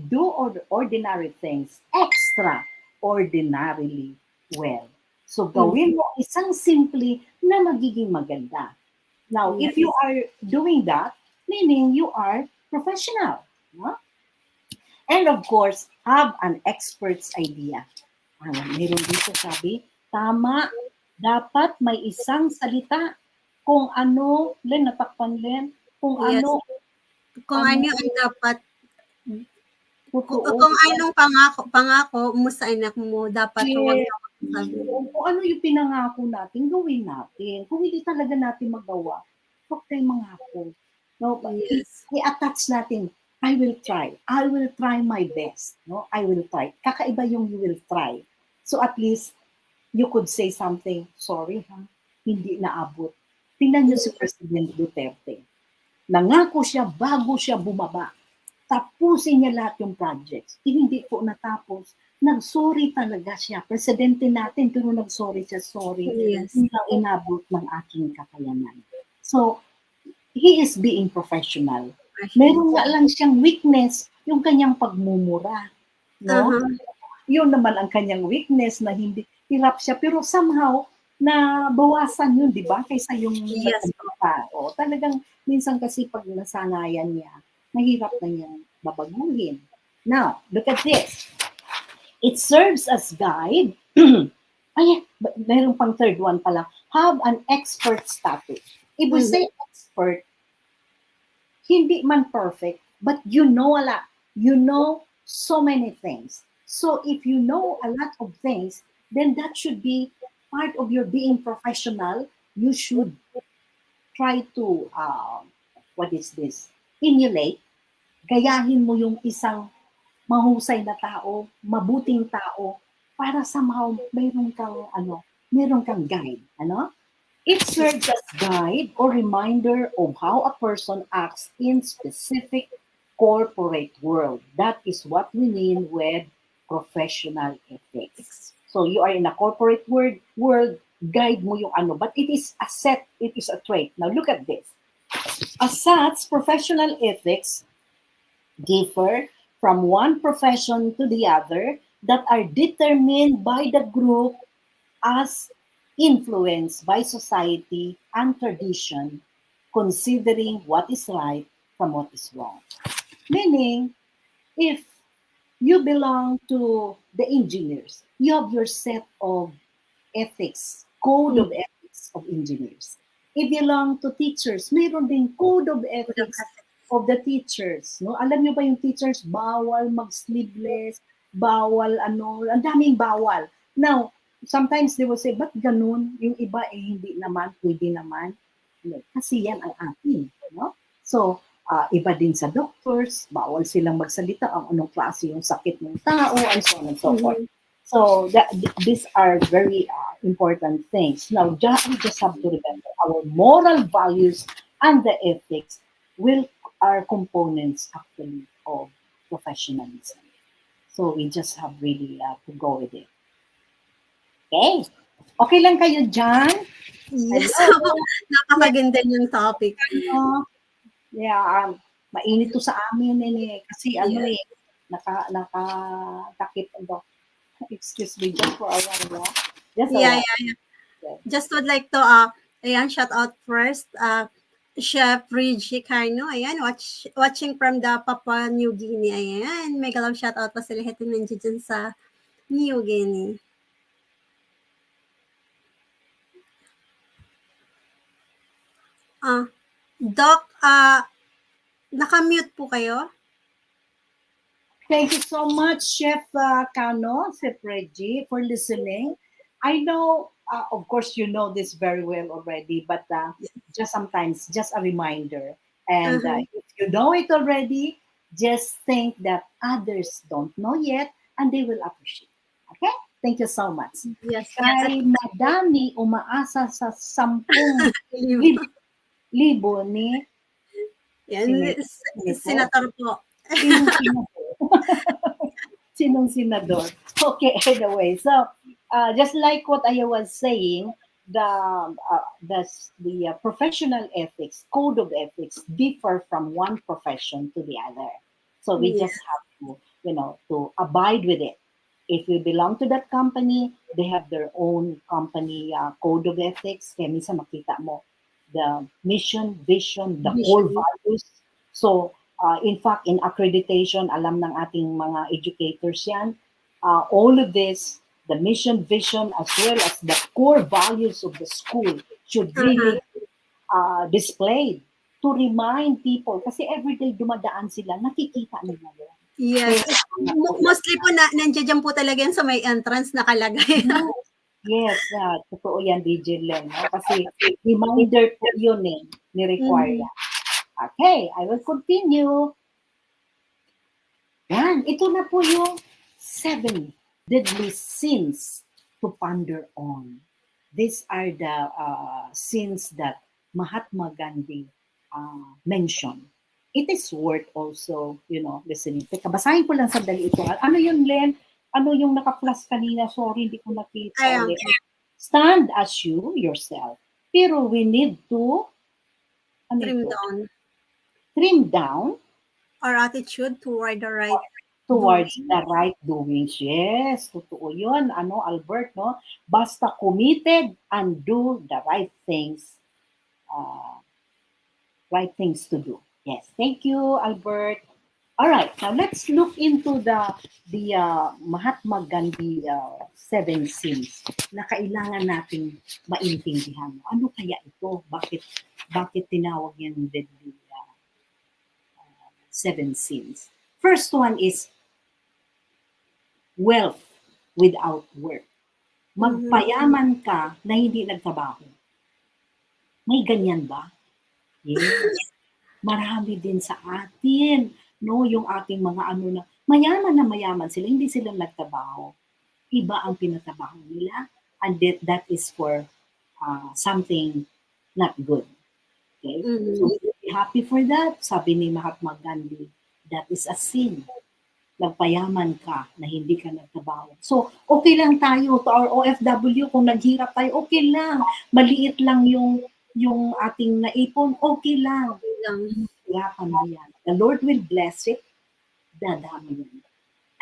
Do ordinary things extraordinarily well. So gawin mo isang simple na magiging maganda. Now, if you are doing that, meaning you are professional. No? And of course, have an expert's idea. Meron dito sabi, tama, dapat may isang salita kung ano, natakpan kung Yes. ano. Kung ano ang dapat, Totoo. kung anong pangako mo sa anak mo, dapat huwag na magsabi. Kung ano yung pinangako natin, gawin natin. Kung hindi talaga natin magawa, huwag tayong mangako. No? Yes. I-attach natin, I will try. I will try my best. No? I will try. Kakaiba yung you will try. So at least, you could say something, sorry hindi naabot. Tingnan niyo si President Duterte. Nangako siya bago siya bumaba. Tapusin niya lahat yung projects. Hindi po natapos. Nag-sorry talaga siya. Presidente natin, pero nag-sorry siya, sorry. Yes. Hindi lang inabot ng aking kakayanan. So, he is being professional. Meron nga lang siyang weakness, yung kanyang pagmumura. No? Yun naman ang kanyang weakness na hindi hirap siya. Pero somehow, na bawasan yun, di ba? Kaysa yung o talagang minsan kasi pag nasanayan niya, mahirap na niyang babaguhin. Now, look at this. It serves as guide. Mayroon pang third one pala. Have an expert status. If we say expert, hindi man perfect, but you know a lot. You know so many things. So if you know a lot of things, then that should be part of your being professional. You should try to, emulate, gayahin mo yung isang mahusay na tao, mabuting tao, para somehow mayroon kang guide. It serves as guide or reminder of how a person acts in specific corporate world. That is what we mean with professional ethics. So you are in a corporate world, guide mo yung but it is a set, it is a trait. Now look at this. As such, professional ethics differ from one profession to the other that are determined by the group as influenced by society and tradition, considering what is right from what is wrong. Meaning, if you belong to the engineers, you have your set of ethics, code of ethics of engineers. If you belong to teachers, mayroon din code of ethics of the teachers. No? Alam niyo ba yung teachers, bawal mag-sleeveless, bawal ang daming bawal. Now, sometimes they will say, ba't ganun? Yung iba hindi naman, pwede naman. Kasi yan ang atin. No? So, iba din sa doctors, bawal silang magsalita ang anong klase yung sakit ng tao, and so on and so forth. So, these are very important things. Now, we just have to remember our moral values and the ethics are components actually of professionalism. So, we just have really to go with it. Okay? Okay lang kayo dyan? Yes. Napakaganda yung topic. Yeah, mainit to sa amin kasi nakatakip excuse me just for a while. Just a while. Yeah. Just would like to shout out first Chef Reggie Carno, watching from the Papua New Guinea, mega love shout out pa sa lahat ng nandiyan sa New Guinea. Doc, naka-mute po kayo? Thank you so much, Chef Cano, Chef Reggie, for listening. I know, of course, you know this very well already, but just sometimes, just a reminder. And if you know it already, just think that others don't know yet, and they will appreciate. Okay? Thank you so much. Yes. Kay madami umaasa sa 10,000 ni Senator po. Sinong senador? Okay, anyway, so just like what I was saying, the professional ethics, code of ethics differ from one profession to the other. So we just have to, to abide with it. If we belong to that company, they have their own company code of ethics. Kaya minsan makita mo the mission, vision, the core values. So, in fact, in accreditation, alam ng ating mga educators yan, all of this, the mission, vision, as well as the core values of the school should really displayed to remind people. Kasi everyday dumadaan sila, nakikita nila yun. Yes. Mostly po, nandiyan po talaga yan sa may entrance nakalagay. Yes, totoo yan, DJ Len. No? Kasi reminder po yun ni-require yan. Okay, I will continue. Yan, ito na po yung 7 deadly sins to ponder on. These are the sins that Mahatma Gandhi mentioned. It is worth also, listening. Teka, basahin ko lang sandali ito. Ano yun, Len? Ano yung naka-plus kanina? Sorry, hindi ko nakita. Stand as you, yourself. Pero we need to trim down our attitude toward the right the right doings. Yes, totoo yun. Albert, no? Basta committed and do the right things to do. Yes, thank you, Albert. All right, now let's look into the Mahatma Gandhi 7 sins na kailangan nating maintindihan. Ano kaya ito? Bakit tinawag yan deadly 7 sins? First one is wealth without work. Magpayaman ka na hindi nagtrabaho. May ganyan ba? Yes. Marami din sa atin, no, yung ating mga na mayaman sila, hindi sila nagtrabaho. Iba ang pinatrabaho nila, and that is for something not good. Okay? So we will be happy for that. Sabi ni Mahatma Gandhi, that is a sin. Nagpayaman ka na hindi ka nagtrabaho. So, okay lang tayo to our OFW, kung naghirap tayo, okay lang. Maliit lang yung ating naipon, okay lang. The Lord will bless it. Dadami yan.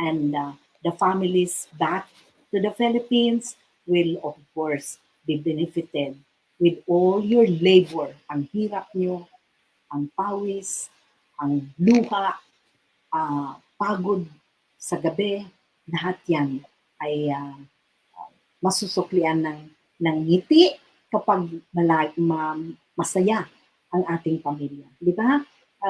And the families back to the Philippines will, of course, be benefited with all your labor. Ang hirap nyo, ang pawis, ang luha, pagod sa gabi, lahat yan ay masusuklian ng ngiti kapag masaya ang ating pamilya. Di ba?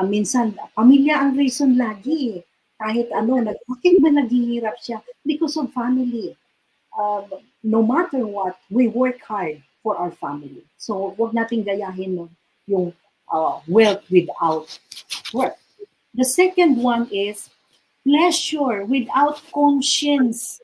Minsan, pamilya ang reason lagi. Kahit bakit ba naghihirap siya? Because of family. no matter what, we work hard for our family. So, wag nating gayahin yung wealth without work. The second one is pleasure without conscience.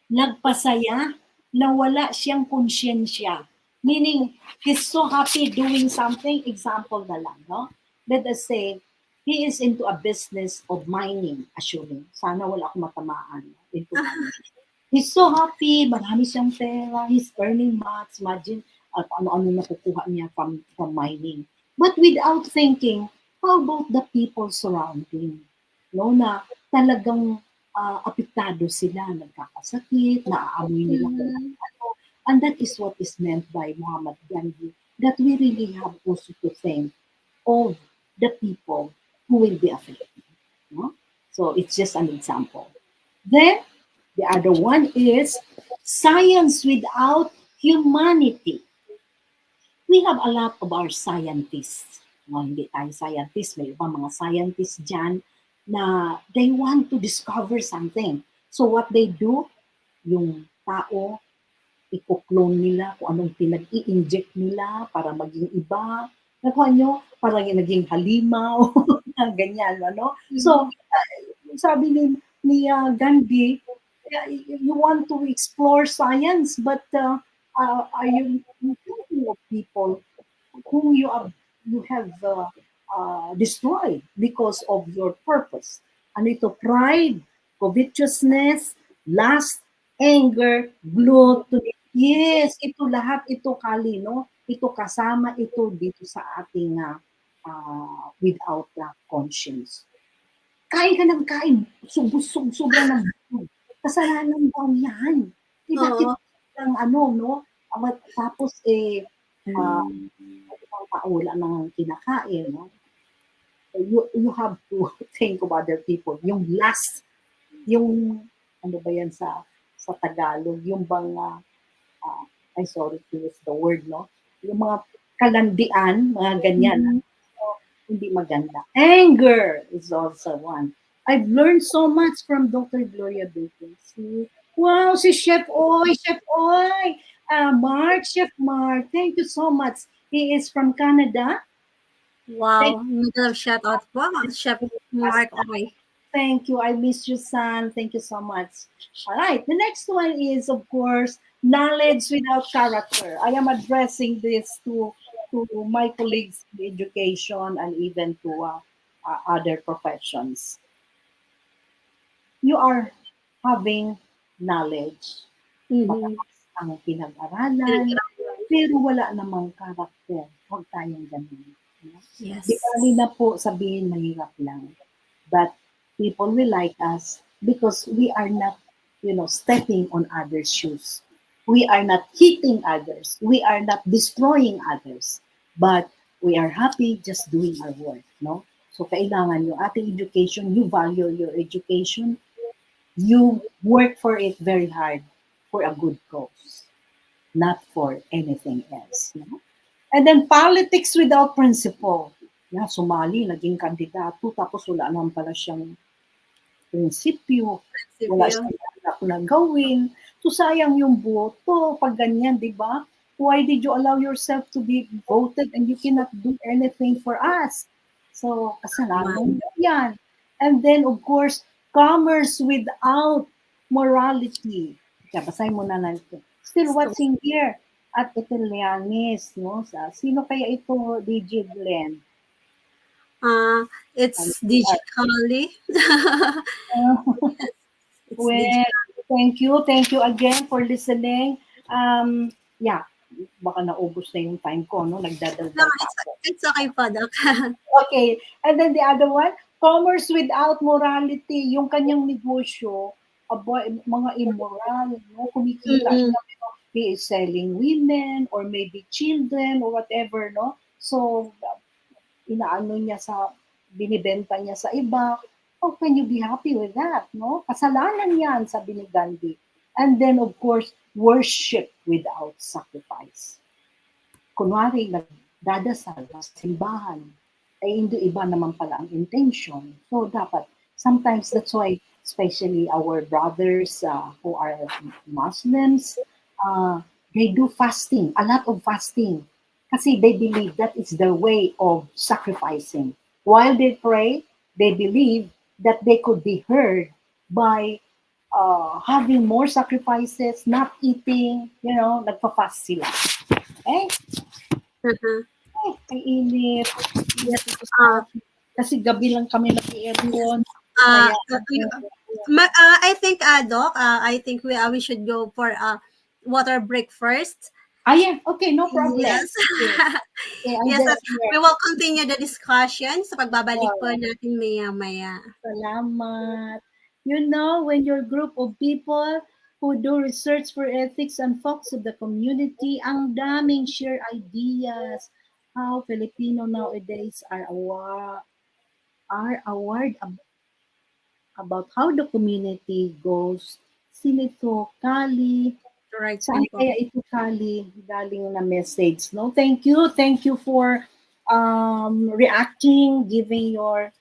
Nagpasaya na wala siyang konsyensya. Meaning, he's so happy doing something. Example na lang, no? Let us say, he is into a business of mining, assuming. Sana wala akong matamaan. Into mining. He's so happy, marami siyang pera, he's earning much, imagine ano-ano nakukuha niya from mining. But without thinking, how about the people surrounding? No, na talagang apektado sila, nagkakasakit, naaamoy nila kung ano. And that is what is meant by Muhammad Gandhi, that we really have also to think of the people who will be affected. No? So it's just an example. Then, the other one is science without humanity. We have a lot of our scientists. No, hindi tayo scientists, may ibang mga scientists dyan na they want to discover something. So what they do, yung tao, i-clone nila kung anong pinag-i-inject nila para maging iba. Nakuha nyo, parang naging halimaw, ganyan, ano? So, sabi ni Gandhi, you want to explore science, but are you thinking of people whom you have destroyed because of your purpose? Ano ito? Pride, covetousness, lust, anger, gluttony. Yes, ito lahat, ito Kalino, ito kasama ito dito sa ating without conscience. Kain ka ng kain, sobra ng busog. Kasalanan daw yan. Bakit lang no? Tapos wala nang kinakain, no? You have to think of other people. Yung last, yung ano ba yan sa Tagalog, yung bang I'm sorry to use the word, no? Yung mga kalandian, mga ganyan. Hindi maganda. Anger is also one. I've learned so much from Dr. Gloria Dutens. Wow, si Chef Oy! Chef Mark, thank you so much. He is from Canada. Wow, middle shout out po, Chef Mark Oy. Thank you. I miss you, son. Thank you so much. All right. The next one is, of course, knowledge without character. I am addressing this to my colleagues in education and even to other professions. You are having knowledge. Ang pinag-aralan, pero wala namang character. Huwag tayong ganun. Yes. Di na po sabihin mahirap lang. But people will like us because we are not, stepping on others' shoes. We are not hitting others. We are not destroying others. But we are happy just doing our work, no? So kailangan yung ating education, you value your education, you work for it very hard for a good cause, not for anything else. No? And then politics without principle. Sumali, naging kandidato, tapos wala naman pala siyang prinsipyo. Wala siyang gawin. So sayang yung boto pag ganyan, di ba? Why did you allow yourself to be voted and you cannot do anything for us? So, kasalanan yan. And then, of course, commerce without morality. Kaya basahin mo na natin. Still watching here at Italianis, no? Sino kaya ito, DJ Glenn? It's digitally. Well, thank you again for listening. Yeah, baka naubos na yung time ko, no? Nagdadaldal No, it's okay po, Doc. Okay, and then the other one, commerce without morality, yung kanyang negosyo, mga immoral, no? Kumikita siya, he is selling women or maybe children or whatever, no? So, inaano niya binibenta niya sa iba. How can you be happy with that, no? Kasalanan yan, sabi ni Gandhi. And then, of course, worship without sacrifice. Kunwari, nagdadasal sa simbahan, ay hindi iba naman pala ang intention. So, dapat, sometimes that's why especially our brothers who are Muslims, they do fasting, a lot of fasting. Kasi they believe that is their way of sacrificing. While they pray, they believe that they could be heard by having more sacrifices, not eating, nagpa-fast sila. Okay? Mhm. Ang init. Yes. Kasi gabi lang kami nag-aircon. Uh, I think, Doc, I think we should go for a water break first. Yeah. Okay, no problem. Yes. Okay, Yes, we will continue the discussion sa pagbabalik po natin maya-maya. Salamat. When your group of people who do research for ethics and folks of the community, ang daming share ideas how Filipino nowadays are aware about how the community goes. Sino ito? Kali. Right. Saan kaya ito galing na message? No, thank you for reacting, giving your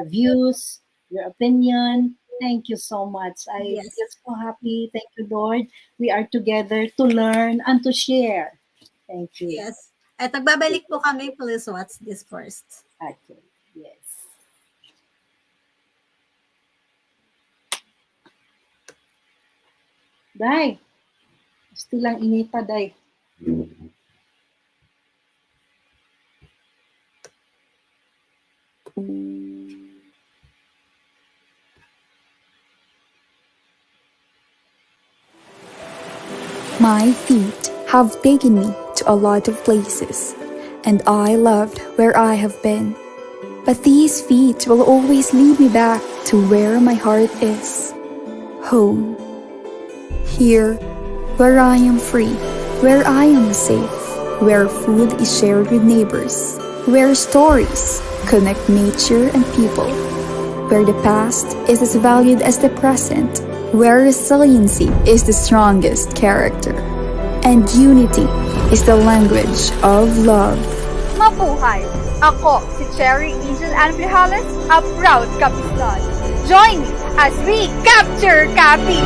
views, your opinion. Thank you so much. I Yes. feel so happy. Thank you, Lord. We are together to learn and to share. Thank you. Yes. At nagbabalik po kami, please watch this first. Okay. Yes. Day. Gusto lang inita, Day. My feet have taken me to a lot of places, and I loved where I have been. But these feet will always lead me back to where my heart is. Home. Here, where I am free, where I am safe, where food is shared with neighbors, where stories connect nature and people, where the past is as valued as the present, where resiliency is the strongest character, and unity is the language of love. Mabuhay! Ako si Cherry Angel Anfrijales, a proud Kapislan. Join me as we capture Capi!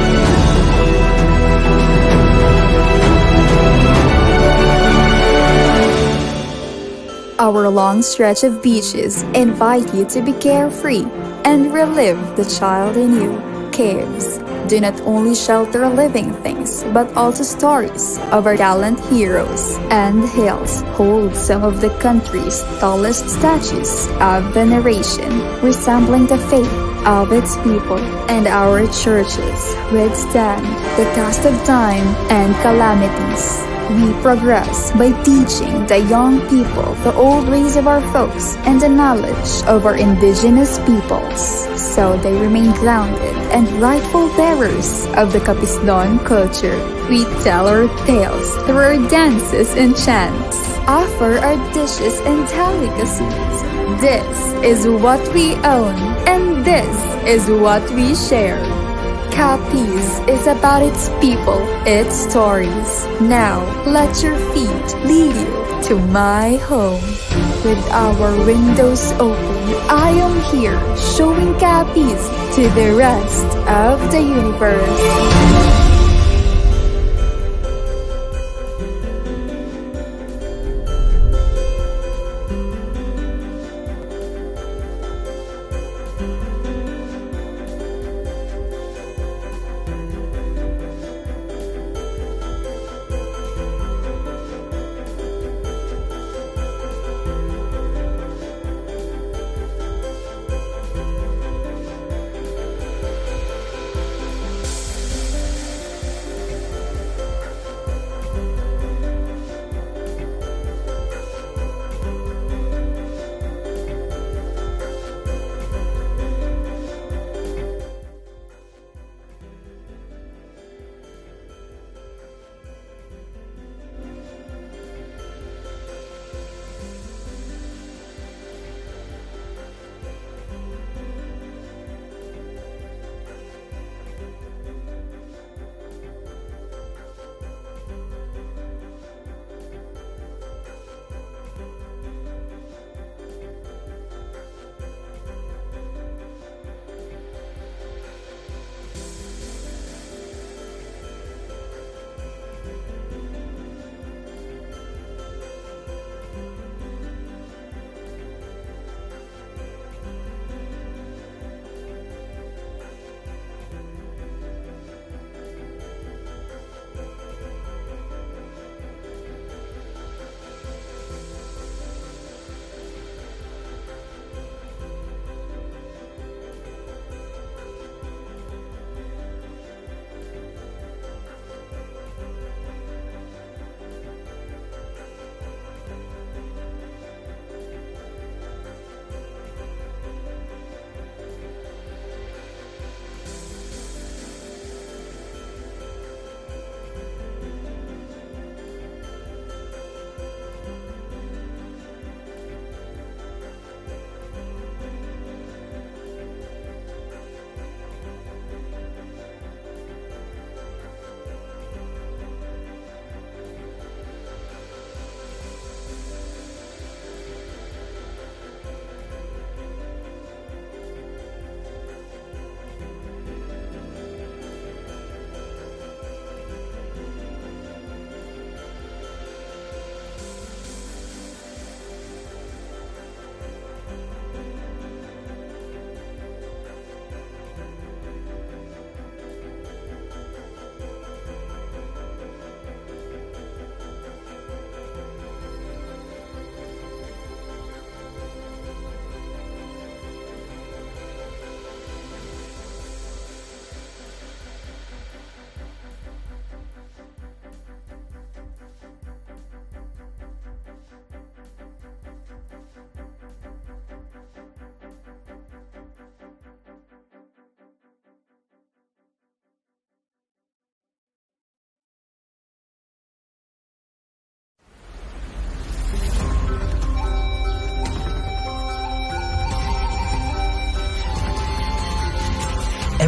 Our long stretch of beaches invite you to be carefree and relive the child in you. Caves do not only shelter living things, but also stories of our gallant heroes. And hills hold some of the country's tallest statues of veneration, resembling the faith of its people. And our churches withstand the test of time and calamities. We progress by teaching the young people the old ways of our folks and the knowledge of our indigenous peoples, so they remain grounded and rightful bearers of the Capisdon culture. We tell our tales through our dances and chants, offer our dishes and delicacies. This is what we own, and this is what we share. Capiz is about its people, its stories. Now, let your feet lead you to my home. With our windows open, I am here showing Capiz to the rest of the universe.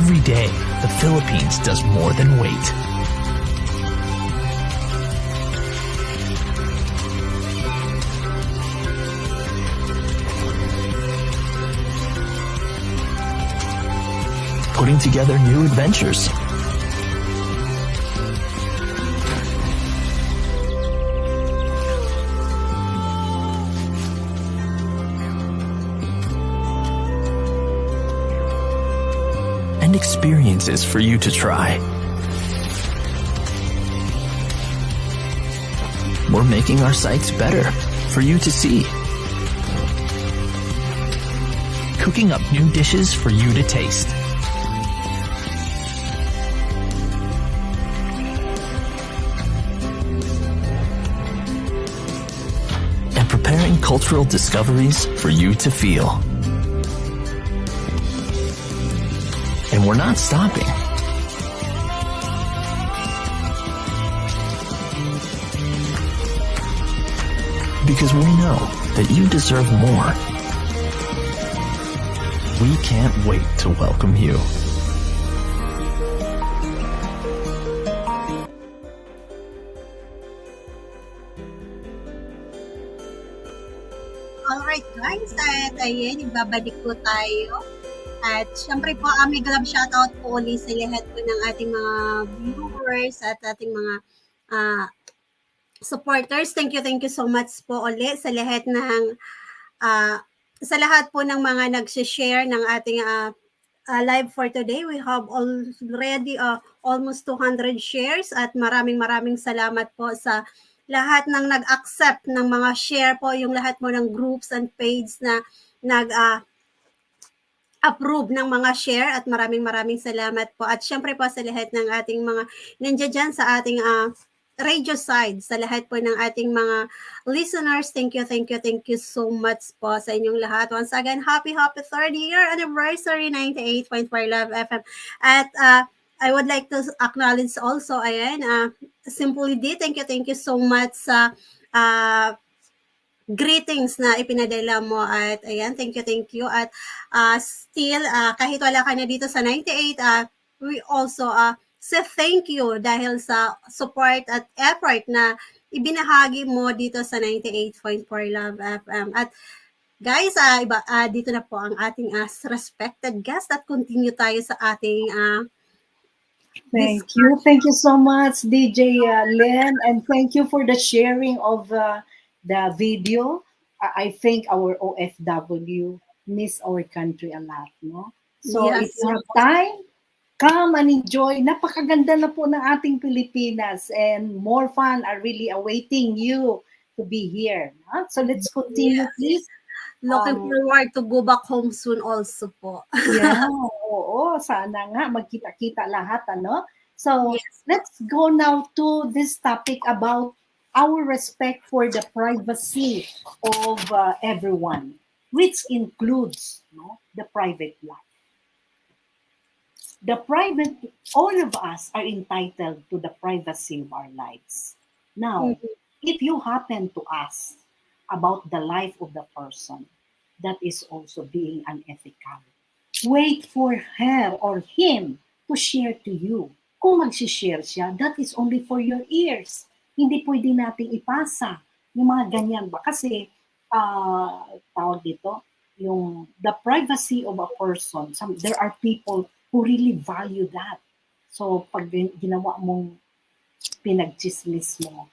Every day, the Philippines does more than wait. Putting together new adventures. And experiences for you to try. We're making our sites better for you to see. Cooking up new dishes for you to taste. And preparing cultural discoveries for you to feel. And we're not stopping. Because we know that you deserve more. We can't wait to welcome you. Alright guys, at ayan, ibabalik po tayo. At syempre po, mega love shoutout po ulit sa lahat po ng ating mga viewers at ating mga supporters. Thank you so much po ulit sa lahat ng sa lahat po ng mga nag-share ng ating live for today. We have already almost 200 shares at maraming salamat po sa lahat ng nag-accept ng mga share po, yung lahat mo ng groups and page na approve ng mga share at maraming salamat po. At syempre po sa lahat ng ating mga nandiyan dyan sa ating radio side, sa lahat po ng ating mga listeners, thank you so much po sa inyong lahat. Once again, happy 30 year anniversary 98.4 Love FM. At I would like to acknowledge also, ayan, Simply D, thank you so much sa greetings na ipinadala mo. At ayan, thank you. At still, kahit wala ka na dito sa 98, we also say thank you dahil sa support at effort na ibinahagi mo dito sa 98.4 Love FM. At guys, dito na po ang ating respected guest at continue tayo sa ating Thank you so much, DJ Len, and thank you for the sharing of the video. I think our OFW miss our country a lot, no? So Yes. if you have time, come and enjoy. Napakaganda na po ng ating Pilipinas, and more fun are really awaiting you to be here. No? So let's continue, please. looking forward to go back home soon also po. Yeah, oo, sana nga magkita-kita lahat, ano? So, let's go now to this topic about our respect for the privacy of everyone, which includes the private life. All of us are entitled to the privacy of our lives. Now, if you happen to ask about the life of the person, that is also being unethical. Wait for her or him to share to you. Kung mag-share siya, that is only for your ears. Hindi pwede nating ipasa yung mga ganyan ba? Kasi, tawag dito, yung the privacy of a person, there are people who really value that. So, pag ginawa mong pinag-chismis mo,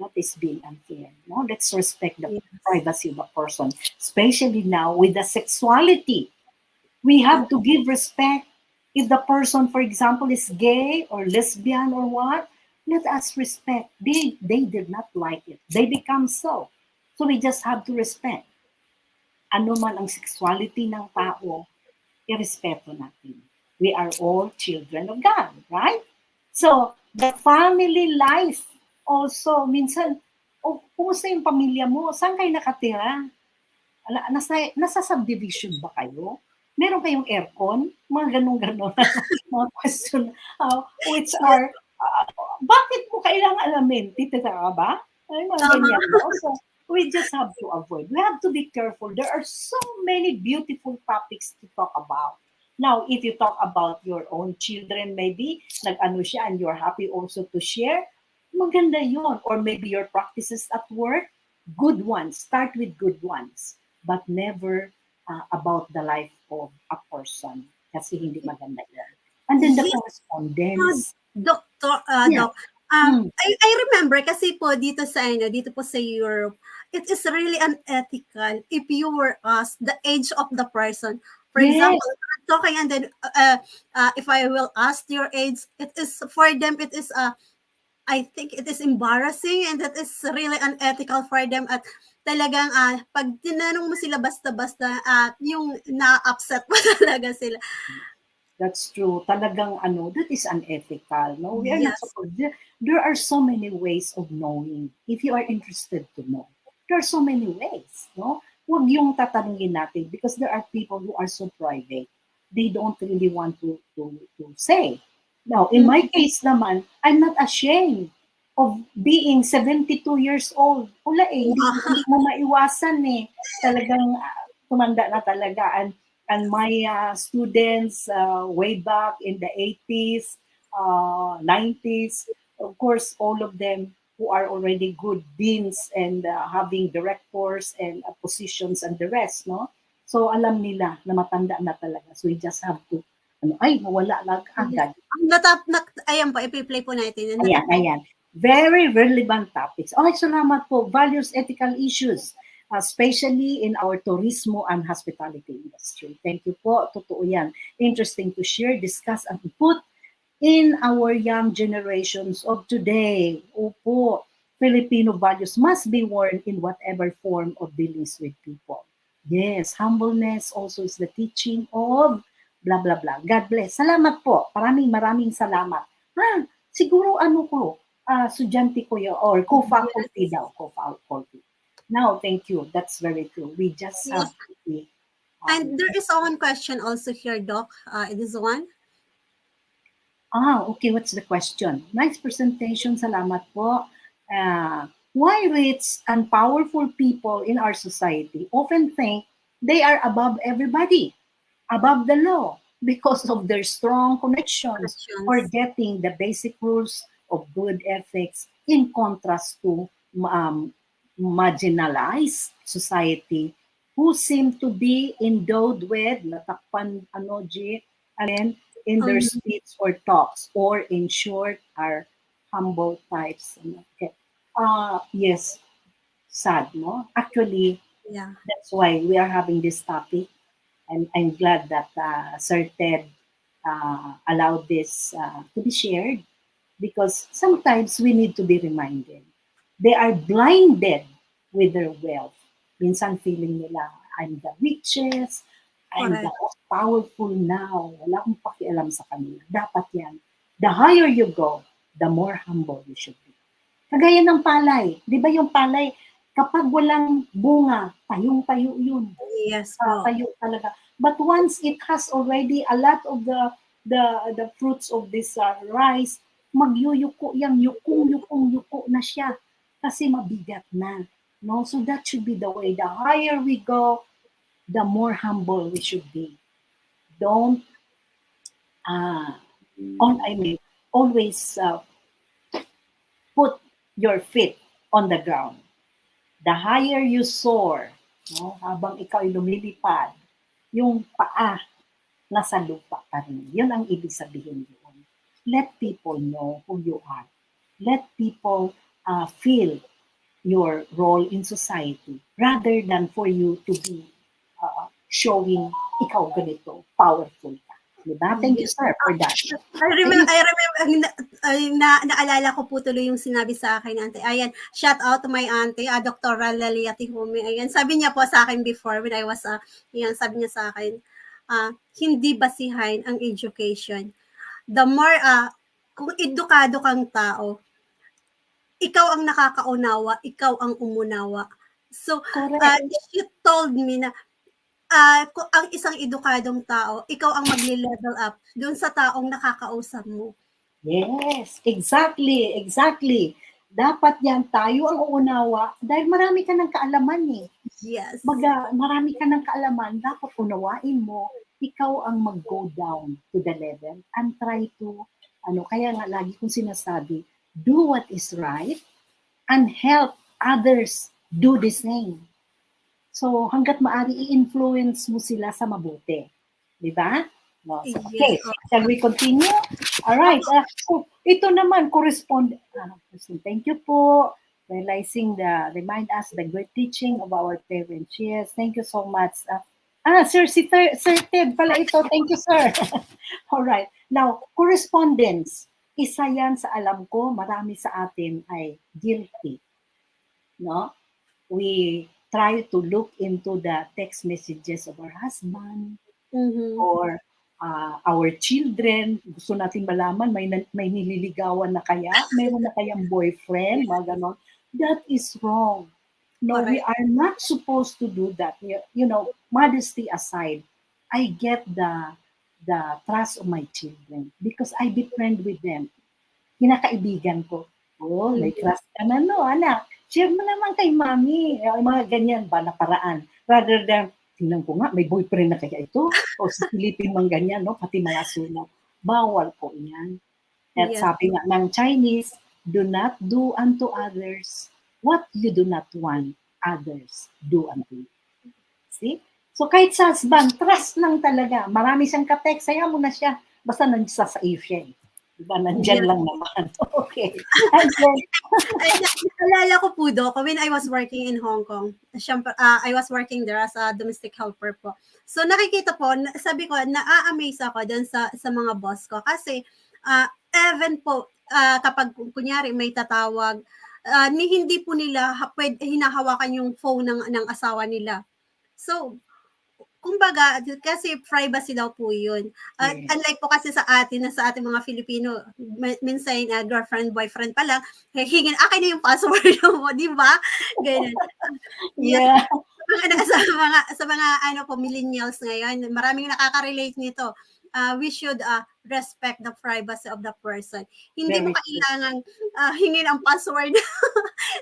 that is being unfair. No? Let's respect the privacy of a person, especially now with the sexuality. We have to give respect. If the person, for example, is gay or lesbian or what, let us respect. They did not like it. They become so. So we just have to respect. Ano man ang sexuality ng tao, irespeto natin. We are all children of God, right? So the family life also, minsan, kumusta yung pamilya mo? Saan kayo nakatira? Nasa subdivision ba kayo? Meron kayong aircon? Mga ganun-ganon. Mga question. Which are, bakit mo kailangang alamin? Titira ka ba? Ay, mga ganyan. So, we just have to avoid. We have to be careful. There are so many beautiful topics to talk about. Now, if you talk about your own children, maybe, nag-ano siya and you're happy also to share, maganda yun. Or maybe your practices at work, good ones. Start with good ones. But never about the life of a person. Kasi hindi maganda yan. And then the Yes, correspondence. Yeah. Doc, I remember kasi po dito sa dito po sa Europe, it is really unethical if you were asked the age of the person. For Yes. example, talking and then if I will ask your age, it is for them, it is I think it is embarrassing and that is really unethical for them at talagang pag tinanong mo sila basta-basta yung na-upset mo talaga sila. That's true. Talagang that is unethical. No, we are not Yes. supposed. There are so many ways of knowing. If you are interested to know, there are so many ways. No, huwag yung tatanungin natin because there are people who are so private. They don't really want to say. Now, in my case naman, I'm not ashamed of being 72 years old. Wala hindi mo maiwasan Talagang tumanda na talaga. And my students way back in the 80s, 90s, of course, all of them who are already good deans and having directors and positions and the rest, no? So alam nila na matanda na talaga. So we just have to, nawala lang agad. Ayan po, ipi-play po natin. Ayan. Very relevant topics. Salamat po. Values, ethical issues, especially in our tourismo and hospitality industry. Thank you po. Totoo yan. Interesting to share, discuss, and put in our young generations of today. Opo, Filipino values must be worn in whatever form of dealings with people. Yes, humbleness also is the teaching of blah, blah, blah. God bless. Salamat po. Maraming salamat. Siguro estudyante ko yun, or co-faculty daw, co-faculty. Now, thank you. That's very true. We just have to be, And there is one question also here, Doc. This one. Okay. What's the question? Nice presentation. Salamat po. Why rich and powerful people in our society often think they are above everybody, above the law, because of their strong connections, forgetting the basic rules of good ethics in contrast to marginalized society who seem to be endowed with natakpan in their speech or talks, or in short are humble types. Okay. Yes, sad, no? Actually, that's why we are having this topic, and I'm glad that Sir Ted allowed this to be shared, because sometimes we need to be reminded. They are blinded with their wealth. Minsan feeling nila, I'm the richest, I'm the most powerful now. Wala akong pakialam sa kanila. Dapat yan. The higher you go, the more humble you should be. Kagaya ng palay. Di ba yung palay, kapag walang bunga, tayong-tayo yun. Yes po. Tayo talaga. But once it has already a lot of the fruits of this rice, magyuyuko yang yuko na siya kasi mabigat na, no? So that should be the way. The higher we go, the more humble we should be. Don't always put your feet on the ground. The higher you soar, no, habang ikaw ay lumilipad, yung paa nasa lupa pa rin. Yun ang ibig sabihin doon. Let people know who you are. Let people feel your role in society rather than for you to be showing ikaw ganito, powerful ka. Diba? Thank you, sir, for that. I remember, naalala ko po tuloy yung sinabi sa akin, Auntie. Ayan, shout out to my auntie, Dr. Lalia Tihumi. Ayan, sabi niya po sa akin before when I was, sabi niya sa akin, hindi basihan ang education. The more, kung edukado kang tao, ikaw ang nakakaunawa, ikaw ang umunawa. So, she told me na, kung ang isang edukadong tao, ikaw ang magle-level up doon sa taong nakakausap mo. Yes, exactly. Dapat yan, tayo ang uunawa dahil marami ka ng kaalaman eh. Yes. Marami ka ng kaalaman, dapat unawain mo ikaw ang mag-go down to the level and try to, kaya nga lagi kong sinasabi, do what is right and help others do the same. So hanggat maaari, i-influence mo sila sa mabuti. Di ba? No, so, okay, shall we continue? Alright, so ito naman, thank you po. Realizing remind us the great teaching of our parents. Yes, thank you so much. Sir Ted pala ito. Thank you, sir. Alright. Now, correspondence. Isa yan sa alam ko, marami sa atin ay guilty. No? We try to look into the text messages of our husband or our children. Gusto natin malaman, may nililigawan na kaya? Meron na kayang boyfriend? Mga ganon. That is wrong. No, we are not supposed to do that. You know, modesty aside, I get the trust of my children because I befriend with them. Kinakaibigan ko. Oh, may trust ka na, no, anak. Share mo naman kay mami. Mga ganyan ba na paraan. Rather than, tingnan ko nga, may boyfriend na kaya ito? O silipin mang ganyan, no? Pati mga sulat. Bawal po yan. At sabi nga ng Chinese, do not do unto others what you do not want others do unto you. See? So kahit sa husband, trust lang talaga. Marami siyang ka-text, saya mo na siya. Basta nandiyan sa iyo siya. Diba? Nandiyan lang naman. Okay. And then, naalala ko po, Doc, when I was working in Hong Kong, I was working there as a domestic helper po. So nakikita po, sabi ko, na-amaze ako dun sa mga boss ko. Kasi, even po, kapag kunyari may tatawag, hindi po nila hinahawakan yung phone ng asawa nila. So, kumbaga, kasi privacy daw po yun. Unlike po kasi sa atin, sa ating mga Filipino, minsan girlfriend, boyfriend pa lang, hingin, akin na yung password mo, di ba? Ganyan. Yeah. Sa mga millennials ngayon, maraming nakaka-relate nito. We should respect the privacy of the person. Hindi mo kailangan hingin ang password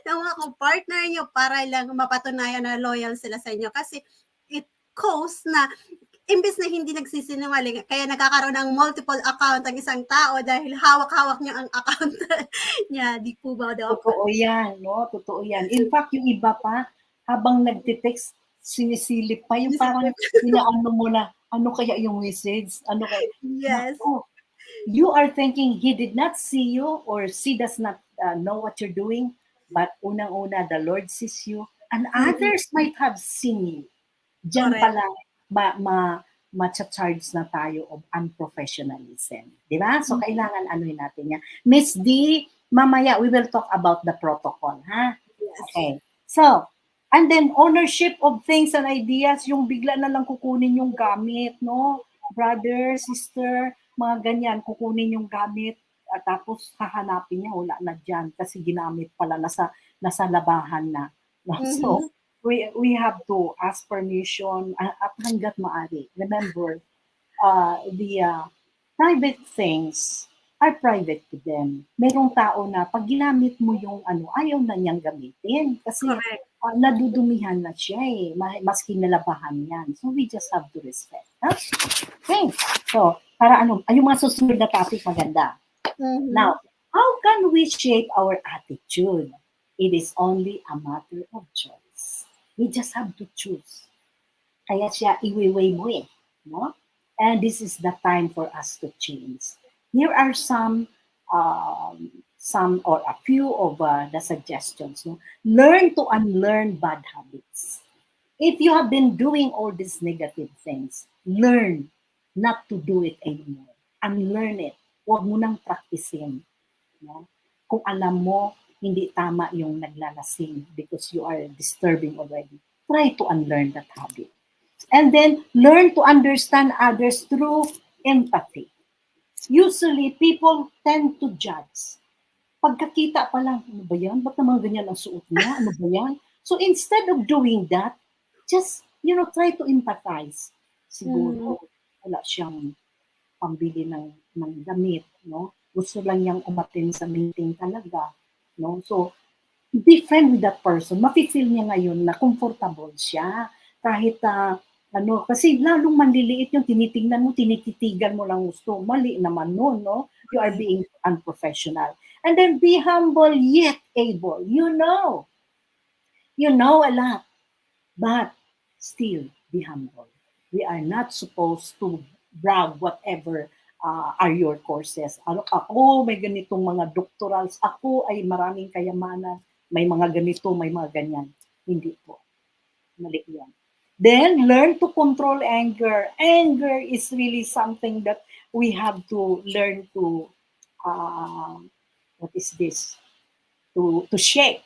ng mga partner nyo para lang mapatunayan na loyal sila sa inyo. Kasi it cause na imbes na hindi nagsisinungaling, kaya nagkakaroon ng multiple account ang isang tao dahil hawak-hawak niya ang account niya. Di po ba daw? Totoo yan, no? Totoo yan. In fact, yung iba pa, habang nagtitext, sinisilip pa yung parang inaano mo na, ano kaya yung message? Ano kaya? Yes. Naku, you are thinking he did not see you or she does not know what you're doing, but unang-una, the Lord sees you and others might have seen you. Diyan pa lang, ma-charge na tayo of unprofessionalism. Di ba? So, kailangan anuin natin yan. Miss D, mamaya, we will talk about the protocol, ha? Yes. Okay. So, and then ownership of things and ideas, yung bigla na lang kukunin yung gamit, no? Brother, sister, mga ganyan, kukunin yung gamit at tapos hahanapin niya, wala na dyan kasi ginamit pala, nasa labahan na. No? So, we have to ask permission at hanggat maaari. Remember, the private things are private to them. Merong tao na pag ginamit mo yung ayaw na niyang gamitin kasi nadudumihan na siya maski nalabahan yan. So we just have to respect. Huh? Okay. So, para yung mga susunod na topic maganda. Now, how can we shape our attitude? It is only a matter of choice. We just have to choose. Kaya siya iwiway mo no? And this is the time for us to change. Here are some or a few of the suggestions. No? Learn to unlearn bad habits. If you have been doing all these negative things, learn not to do it anymore. Unlearn it. Huwag mo nang practicein. No? Kung alam mo, hindi tama yung naglalasing because you are disturbing already. Try to unlearn that habit. And then, learn to understand others through empathy. Usually, people tend to judge. Pagkakita pa lang, ano ba yan? Ba't naman ganyan ang suot niya? Ano ba yan? So, instead of doing that, just, try to empathize. Siguro, wala siyang pambili ng damit, no? Gusto lang niyang umatin sa meeting talaga, no? So, be friend with that person. Mafe-feel niya ngayon na comfortable siya. Kahit Kasi lalong manliliit yung tinitingnan mo, tinititigan mo lang gusto. Mali naman nun, no? You are being unprofessional. And then be humble yet able. You know a lot, but still be humble. We are not supposed to brag whatever are your courses. Ako, may ganitong mga doctorals. Ako ay maraming kayamanan. May mga ganito, may mga ganyan. Hindi po. Mali yan. Then, learn to control anger. Anger is really something that we have to learn to, what is this? To shake.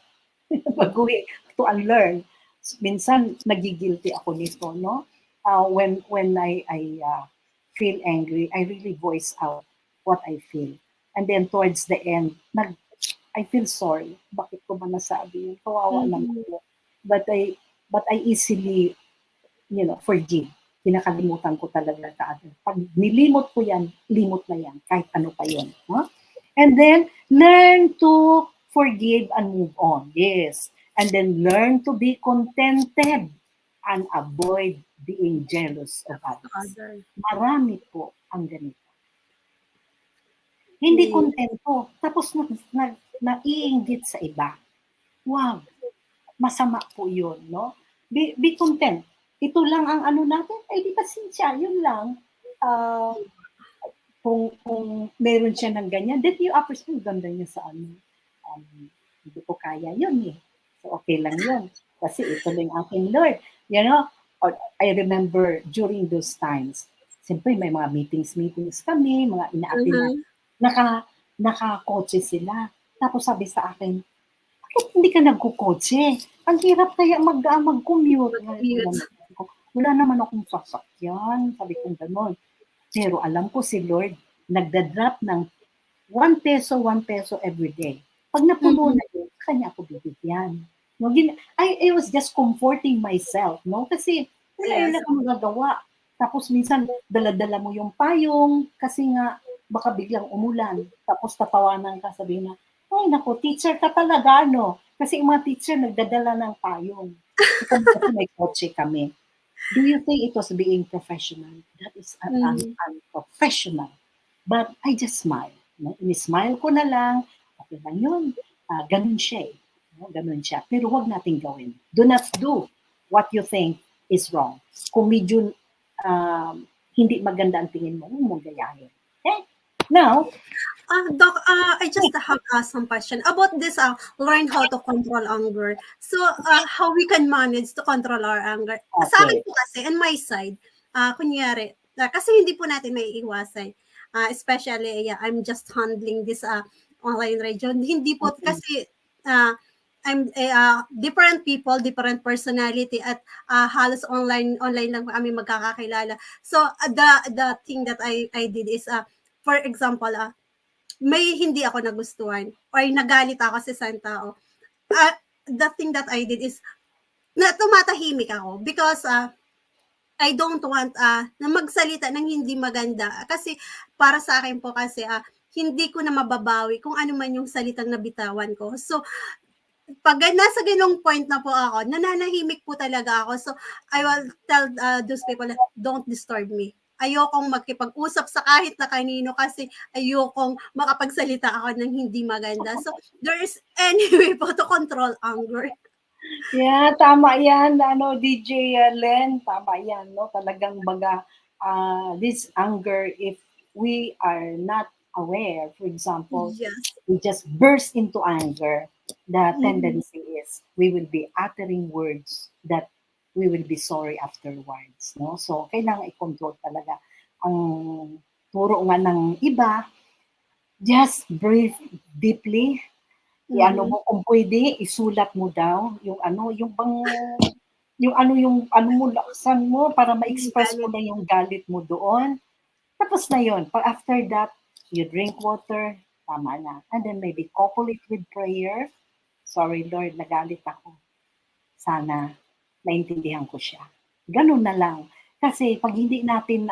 Baguhin, to unlearn. Minsan, nagigilty ako nito, no? When I feel angry, I really voice out what I feel. And then, towards the end, I feel sorry. Bakit ko ba nasabi yun? Kawawa naman ko. But I easily, forgive. Kinakalimutan ko talaga kaagad. Pag nilimot ko yan, limot na yan. Kahit ano pa yun. Huh? And then, learn to forgive and move on. Yes. And then, learn to be contented and avoid being jealous of others. Marami po ang ganito. Hindi kontento. Tapos naiinggit sa iba. Wow. Masama po yun, no? Be content. Ito lang ang ano natin, ay di pasensya, yun lang. Kung meron siya ng ganyan, then you appreciate, ganda niya sa ano. Hindi ko kaya yun eh. So okay lang yun. Kasi ito lang aking Lord. I remember during those times, siyempre may mga meetings kami, mga ina-attend naka-kotse sila. Tapos sabi sa akin, bakit hindi ka nagkukotse? Ang hirap kaya mag-commute. Wala naman akong sasakyan. Sabi kong gano'n. Pero alam ko si Lord, nagda-drop ng 1 peso every day. Pag napuno na yun, kanya ako bibigyan. No, I was just comforting myself, no? Kasi wala na akong magagawa. Tapos minsan, dala-dala mo yung payong kasi nga, baka biglang umulan. Tapos tatawanan ka, sabihin na, ay naku, teacher ka talaga, no? Kasi yung mga teacher nagdadala ng payong. Kasi may kotse kami. Do you think it was being professional? That is unprofessional. But I just smile. No? In-smile ko na lang. Okay lang yun. Ganun siya eh. No? Ganun siya. Pero wag natin gawin. Do not do what you think is wrong. Kung medyo hindi maganda ang tingin mo, huwag mong gayahin. Okay? Now, Doc, I just have some question about this. Learn how to control anger. So, how we can manage to control our anger? Okay. Sa akin po kasi, on my side, kunyari, kasi hindi po natin may iwasan. Especially, I'm just handling this online radio. Hindi po kasi I'm different people, different personality, at halos online lang kami magkakakilala. So, the thing that I did is, for example, may hindi ako nagustuhan or nagalit ako sa isang tao. The thing that I did is na tumatahimik ako because I don't want na magsalita ng hindi maganda kasi para sa akin po kasi hindi ko na mababawi kung ano man yung salitang nabitawan ko. So pag nasa ganung point na po ako, nananahimik po talaga ako. So I will tell those people, don't disturb me. Ayokong magkipag-usap sa kahit na kanino kasi ayokong makapagsalita ako ng hindi maganda. So, there is any way po to control anger. Yeah, tama yan. DJ Len, tama yan. No? Talagang baga, this anger, if we are not aware, for example, we just burst into anger, the tendency is we will be uttering words that we will be sorry afterwards, no? So, kailangan i-control talaga. Ang turo nga ng iba, just breathe deeply. Mo kung pwede, isulat mo daw yung mo laksan mo para ma-express mo na yung galit mo doon. Tapos na yun. After that, you drink water, tama na. And then maybe couple it with prayer. Sorry Lord, nagalit ako. Sana naintindihan ko siya. Ganun na lang. Kasi pag hindi natin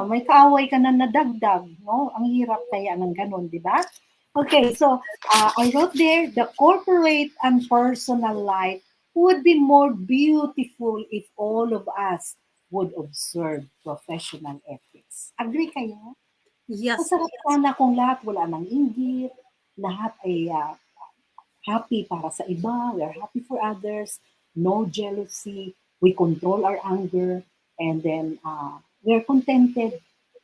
may kaaway ka na nadagdag, no? Ang hirap kaya ng ganun, di ba? Okay, so I wrote there, the corporate and personal life would be more beautiful if all of us would observe professional ethics. Agree kayo? Yes. Masarap sana kung lahat wala nang inggit, lahat ay happy para sa iba, we are happy for others, no jealousy, we control our anger, and then we're contented.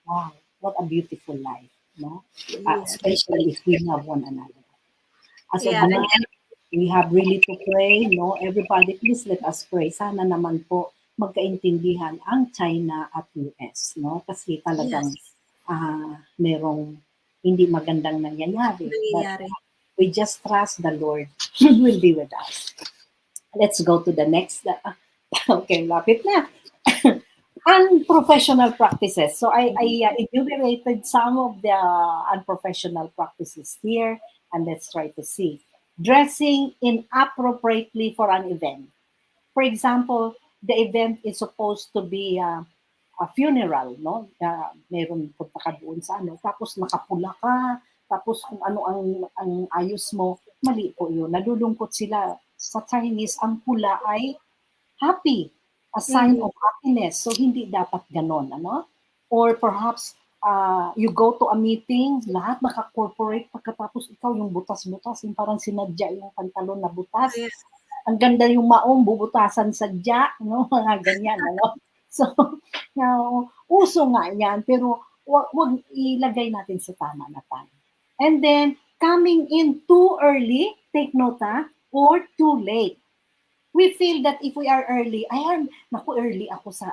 Wow, what a beautiful life, no? Yes. Especially if we love one another. As of Yeah. now, we have really to pray, no? Everybody, please let us pray. Sana naman po magkaintindihan ang China at US, no? Kasi talagang Yes. merong hindi magandang nangyayari. Nangyayari. But we just trust the Lord. He will be with us. Let's go to the next. Okay, lapit na. Unprofessional practices. So I enumerated some of the unprofessional practices here, and let's try to see. Dressing inappropriately for an event. For example, the event is supposed to be a funeral, no? Meron punta ka doon sa ano, tapos nakapula ka, tapos kung ano ang ayos mo, mali po yun. Nalulungkot sila. Sa Chinese, ang pula ay happy, a sign of happiness. So, hindi dapat ganon, ano? Or perhaps, you go to a meeting, lahat naka-corporate, pagkatapos ikaw yung butas-butas, yung parang sinadya yung pantalon na butas. Yes. Ang ganda yung maong, bubutasan sadya, no? Mga ganyan, ano? So, uso nga yan, pero wag ilagay natin sa tama na time. And then, coming in too early, take note or too late. We feel that if we are early, early ako sa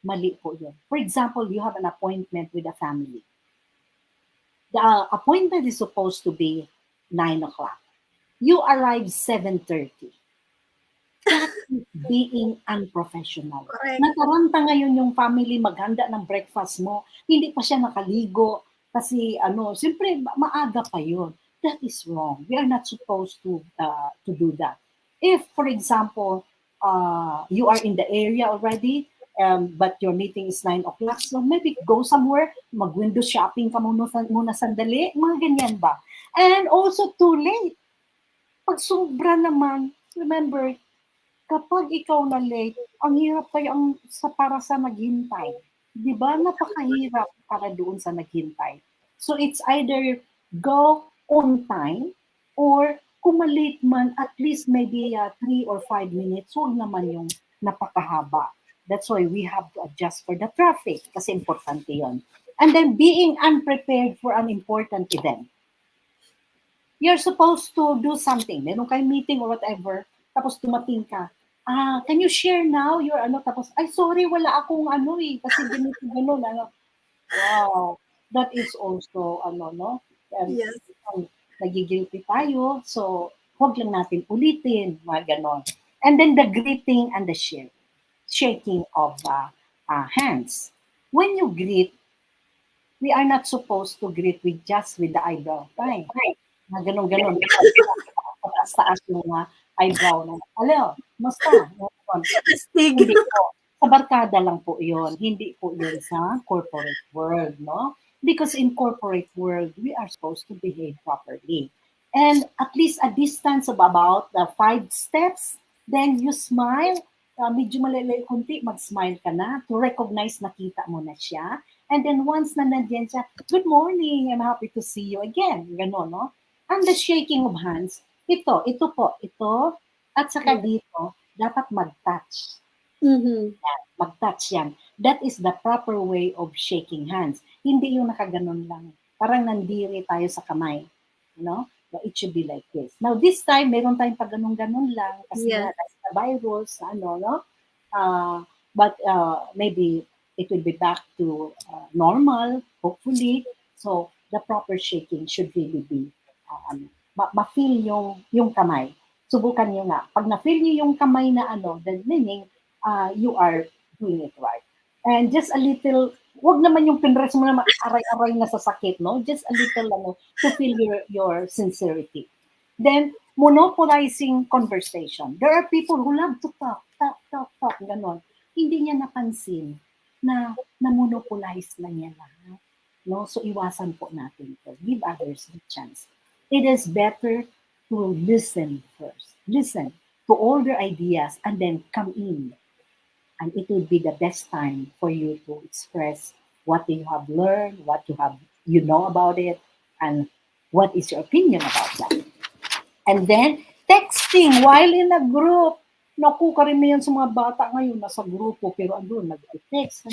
mali po yun. For example, you have an appointment with a family. The appointment is supposed to be 9 o'clock. You arrive 7:30. That is being unprofessional. Correct. Nataranta ngayon yung family maghanda ng breakfast mo, hindi pa siya nakaligo kasi siyempre maaga pa yun. That is wrong. We are not supposed to do that. If, for example, you are in the area already, but your meeting is 9 o'clock, so maybe go somewhere, mag-window shopping ka muna sandali, mga ganyan ba? And also too late. Pag sobra naman, remember, kapag ikaw na late, ang hirap kayo para sa naghintay. Di ba? Napakahirap para doon sa naghintay. So it's either go on time or kung malate man, at least maybe 3 or 5 minutes, huwag naman yung napakahaba. That's why we have to adjust for the traffic kasi importante yon. And then being unprepared for an important event. You're supposed to do something. Meron kayong meeting or whatever, tapos dumating ka. Can you share now your tapos, ay sorry, wala akong kasi ganito. Wow, that is also, no? Yes. Nagigilty tayo, so huwag lang natin ulitin, mga ganon. And then the greeting and the shaking of hands. When you greet, we are not supposed to greet with the eyebrow. Right? Na ganon. Taas yung eyebrow. Hello, musta? Hindi po. Sa barkada lang po yun. Hindi po yun sa corporate world, no? Because in corporate world, we are supposed to behave properly. And at least a distance of about 5 steps, then you smile. Medyo malalay kunti, mag-smile ka na to recognize nakita mo na siya. And then once na nandiyan siya, good morning, I'm happy to see you again. Ganon, no? And the shaking of hands, ito, at saka dito, dapat mag-touch. Mag-touch yan. That is the proper way of shaking hands. Hindi yung nakaganon lang. Parang nandiri tayo sa kamay. No? So it should be like this. Now this time, meron tayong pag ganon lang kasi that's the virus, no? But maybe it will be back to normal, hopefully. So the proper shaking should really be ma-feel yung kamay. Subukan nyo nga. Pag na-feel nyo yung kamay na then meaning you are doing it right. And just a little, wag naman yung pinrest mo na aray-aray na sa sakit, no? Just a little to feel your sincerity. Then, monopolizing conversation. There are people who love to talk, ganon. Hindi niya napansin na monopolize na niya lahat. No? So, iwasan po natin ito. Give others a chance. It is better to listen first. Listen to to all their ideas and then come in. And it would be the best time for you to express what you have learned, what you know about it, and what is your opinion about that. And then, texting while in a group. Naku, karamihan sa mga bata ngayon, nasa grupo, pero andun, nag-text.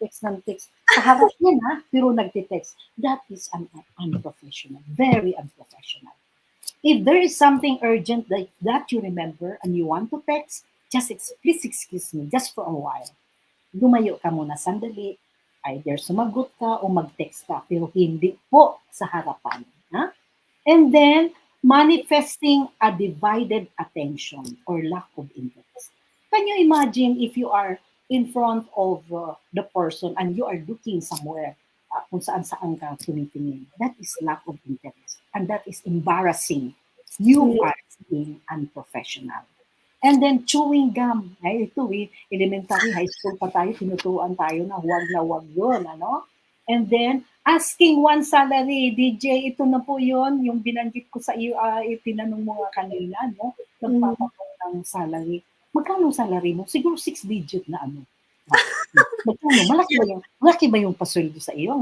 Text ng text. Kaharap yan, ha? Pero nag-text. That is unprofessional. Very unprofessional. If there is something urgent that you remember and you want to text, please excuse me, just for a while. Lumayo ka muna sandali, either sumagot ka o mag-text ka, pero hindi po sa harapan. Ha? And then, manifesting a divided attention or lack of interest. Can you imagine if you are in front of the person and you are looking somewhere kung saan-saan ka tumitingin? That is lack of interest. And that is embarrassing. You are being unprofessional. And then chewing gum. Ay, ito elementary, high school pa tayo, tinutuan tayo na huwag yun, ano? And then, asking one salary, DJ, ito na po yun, yung binanggit ko sa iyo, tinanong mo nga kanina, no? Nagpapatok ng salary. Magkano salary mo? Siguro 6-digit na ano. Magkano? Malaki ba yung pasweldo sa iyo?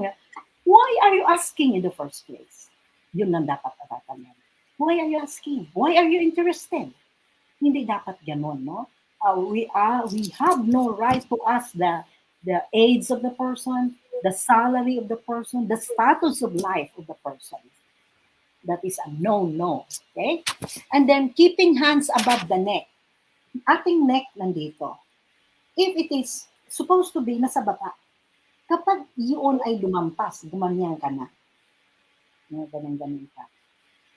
Why are you asking in the first place? Yun ang dapat natatanong. Why are you asking? Why are you interested? Hindi dapat ganun, no? We have no right to ask the age of the person, the salary of the person, the status of life of the person. That is a no-no. Okay? And then keeping hands above the neck. Ating neck nandito. If it is supposed to be nasa baba, kapag yun ay lumampas, gumanyan ka na. Ganun ka.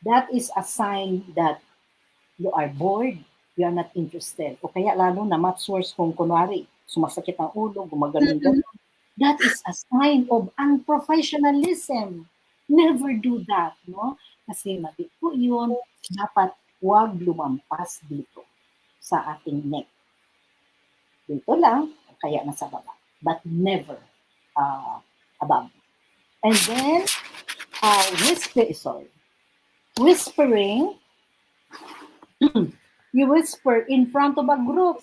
That is a sign that you are bored, you are not interested. O kaya lalo na math source kung kunwari, sumasakit ang ulo, gumaganon. That is a sign of unprofessionalism. Never do that, no? Kasi mali po yun, dapat huwag lumampas dito sa ating neck. Dito lang, kaya nasa baba. But never above. And then, whispering, you whisper in front of a group.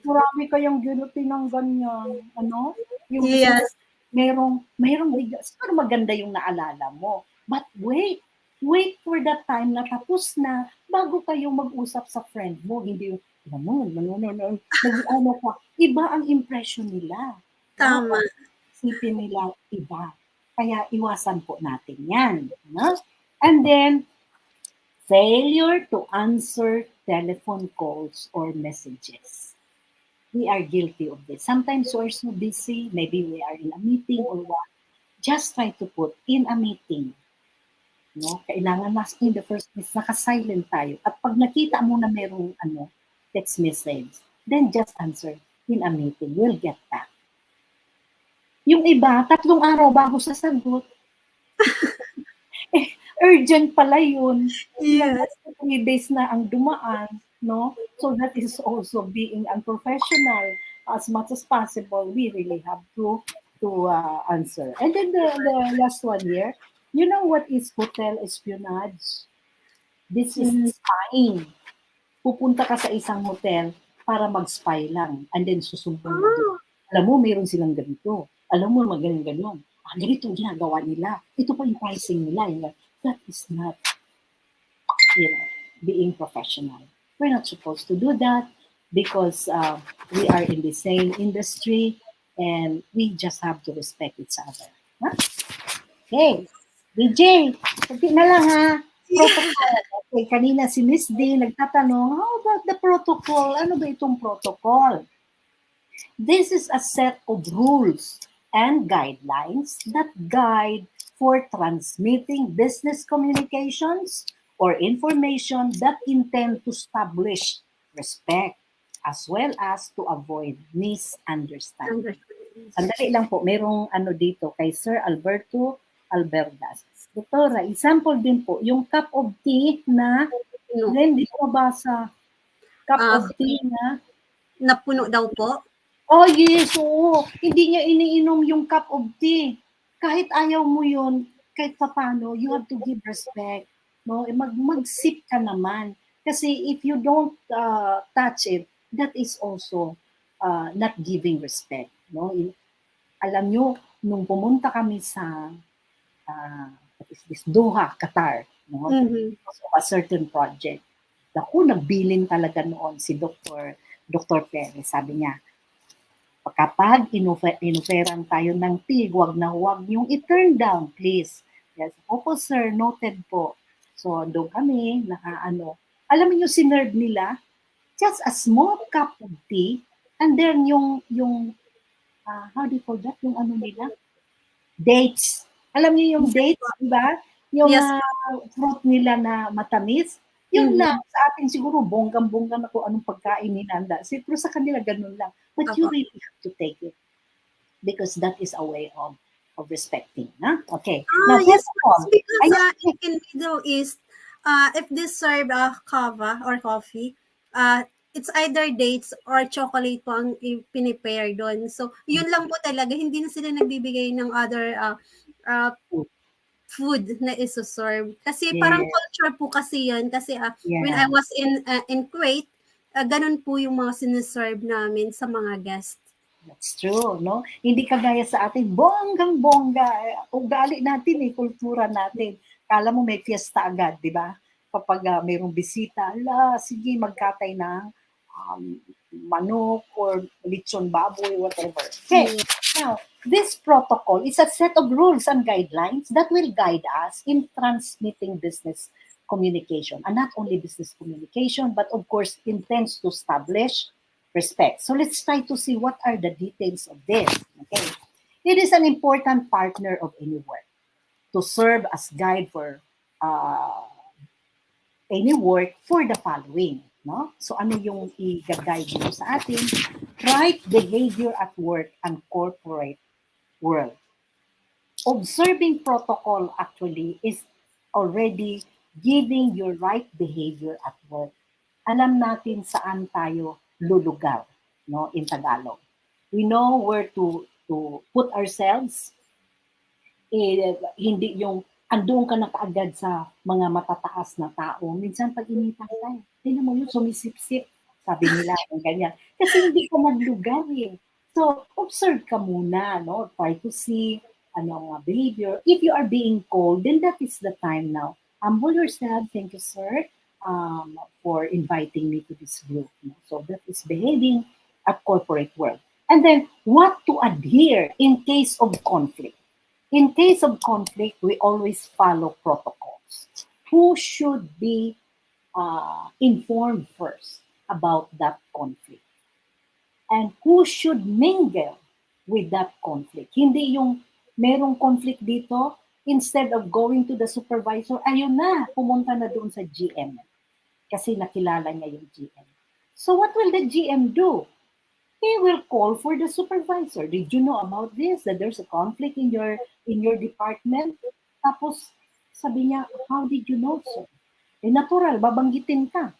Marami kayong ginuti ng ganyan. Ano? Yung Yes. Merong bigla. Siguro maganda yung naalala mo. But wait for that time na tapos na bago kayo mag-usap sa friend mo. Hindi yung, ano ka. Iba ang impression nila. Tama. Isipin nila iba. Kaya iwasan po natin yan. No? And then, failure to answer telephone calls or messages. We are guilty of this. Sometimes we are so busy, maybe we are in a meeting or what. Just try to put in a meeting. No? Kailangan in the first place, naka-silent tayo. At pag nakita mo na merong text message, then just answer in a meeting. We'll get that. Yung iba, 3 araw bago sasagot. Urgent pala yun. Yes. 3 days na ang dumaan, no? So that is also being unprofessional. As much as possible, we really have to answer. And then the last one here, you know what is hotel espionage? This is spying. Pupunta ka sa isang hotel para mag-spy lang and then susumbong mo. Alam mo, meron silang ganito. Alam mo, magaling-ganon. Ganito ang ginagawa nila. Ito pa yung pricing nila. That is not, being professional. We're not supposed to do that because we are in the same industry and we just have to respect each other. Huh? Okay, DJ, sabi na lang ha. Protocol. Okay, kanina si Miss D nagtatanong, how about the protocol? Ano ba itong protocol? This is a set of rules and guidelines that guide for transmitting business communications or information that intend to establish respect as well as to avoid misunderstanding. Sandali lang po, merong dito kay Sir Alberto Alberdas. Doktora, example din po, yung cup of tea na, hindi ko mabasa, cup of tea na, napuno daw po. Oh yes, oo. Hindi niya iniinom yung cup of tea. Kahit ayaw mo yun, kahit paano, you have to give respect. No? Mag-sip ka naman. Kasi if you don't touch it, that is also not giving respect. No? Alam nyo, nung pumunta kami sa what is this, Doha, Qatar, no? Mhm. Because of a certain project. Naku, nagbilin talaga noon si Dr. Perez. Sabi niya, kapag inoferan tayo ng tig, wag niyong i-turn down, please. Yes, opo sir, noted po. So, doon kami, alam niyo, sinerve nila, just a small cup of tea, and then yung how do you call that? Yung ano nila? Dates. Alam niyo yung dates, di ba? Yung Yes. fruit nila na matamis. Yun Mhm. lang. Sa atin siguro, bonggang-bongga na kung anong pagkain nilanda. Pero sa kanila, ganun lang. But you Opo. really have to take it. Because that is a way of respecting. Na? Okay. Now, Yes, first of all, it's because ayan, in Middle East, if they serve kava or coffee, it's either dates or chocolate po ang pinipair doon. So, yun lang po talaga. Hindi na sila nagbibigay ng other food na isoserve. Kasi parang yes, culture po kasi yun. Kasi when I yeah. was in Kuwait, ganun po yung mga siniserve namin sa mga guests. That's true, no? Hindi kagaya sa atin, bonggang-bongga. Ugali natin kultura natin. Kala mo may fiesta agad, di ba? Kapag mayroong bisita, sige, magkatay ng manok or lechon baboy, whatever. Okay, now, this protocol is a set of rules and guidelines that will guide us in transmitting business communication. And not only business communication, but of course, intends to establish respect. So let's try to see what are the details of this. Okay, it is an important partner of any work to serve as guide for any work for the following. No? So ano yung i-guide nyo sa atin? Right behavior at work and corporate world. Observing protocol actually is already giving your right behavior at work. Alam natin saan tayo lulugar, no, in Tagalog. We know where to put ourselves. Hindi yung andun ka na kaagad sa mga matataas na tao. Minsan pag initan tayo, tingnan mo yun, sumisip-sip, sabi nila, ganyan. Kasi hindi ka naglugar eh. So, observe ka muna, no? Try to see ang behavior. If you are being called, then that is the time now. Humble yourself. Thank you, sir, for inviting me to this group. No? So, that is behaving at corporate world. And then, what to adhere in case of conflict. In case of conflict, we always follow protocols. Who should be informed first about that conflict? And who should mingle with that conflict? Hindi yung merong conflict dito, instead of going to the supervisor, ayun na, pumunta na doon sa GM. Kasi nakilala niya yung GM. So what will the GM do? He will call for the supervisor. Did you know about this? That there's a conflict in your department? Tapos sabi niya, how did you know so? Natural, babanggitin ka.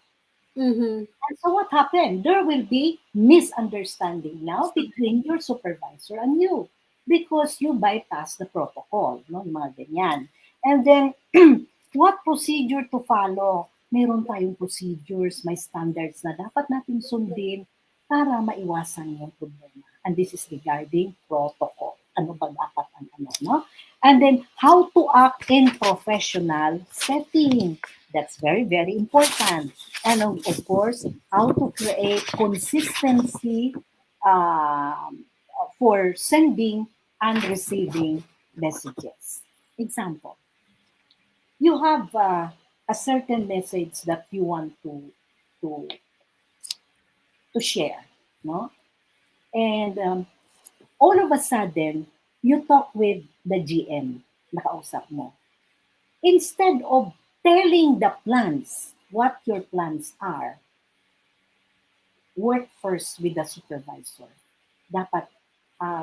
Mm-hmm. And so what happened? There will be misunderstanding now between your supervisor and you because you bypass the protocol, no? Yung mga ganyan. And then, what procedure to follow? Meron tayong procedures, may standards na dapat natin sundin para maiwasan yung problema. And this is regarding protocol. Ano ba dapat ang ano, no? And then, how to act in professional setting. That's very, very important. And of course, how to create consistency for sending and receiving messages. Example, you have a certain message that you want to share, no? And all of a sudden, you talk with the GM, nakausap mo. Instead of telling the plans, what your plans are, work first with the supervisor. Dapat,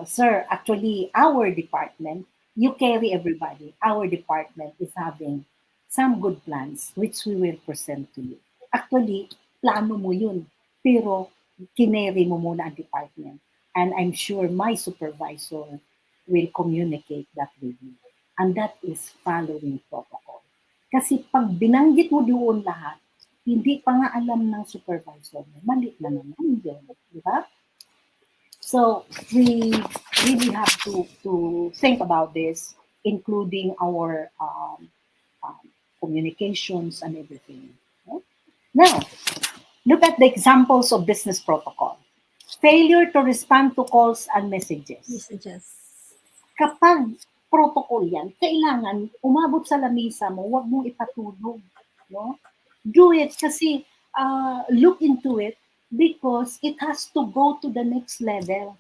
sir, actually, our department, you carry everybody. Our department is having some good plans which we will present to you. Actually, plano mo yun, pero kineri mo muna ang department. And I'm sure my supervisor will communicate that with you. And that is following protocol. Kasi pag binanggit mo doon lahat, hindi pa nga alam ng supervisor mo, mali na naman yun, di ba? So we really have to think about this, including our communications and everything. Okay? Now, look at the examples of business protocol. Failure to respond to calls and messages. Kapag protocol yan, kailangan umabot sa lamesa mo, huwag mong ipatulog. No? Do it kasi look into it because it has to go to the next level.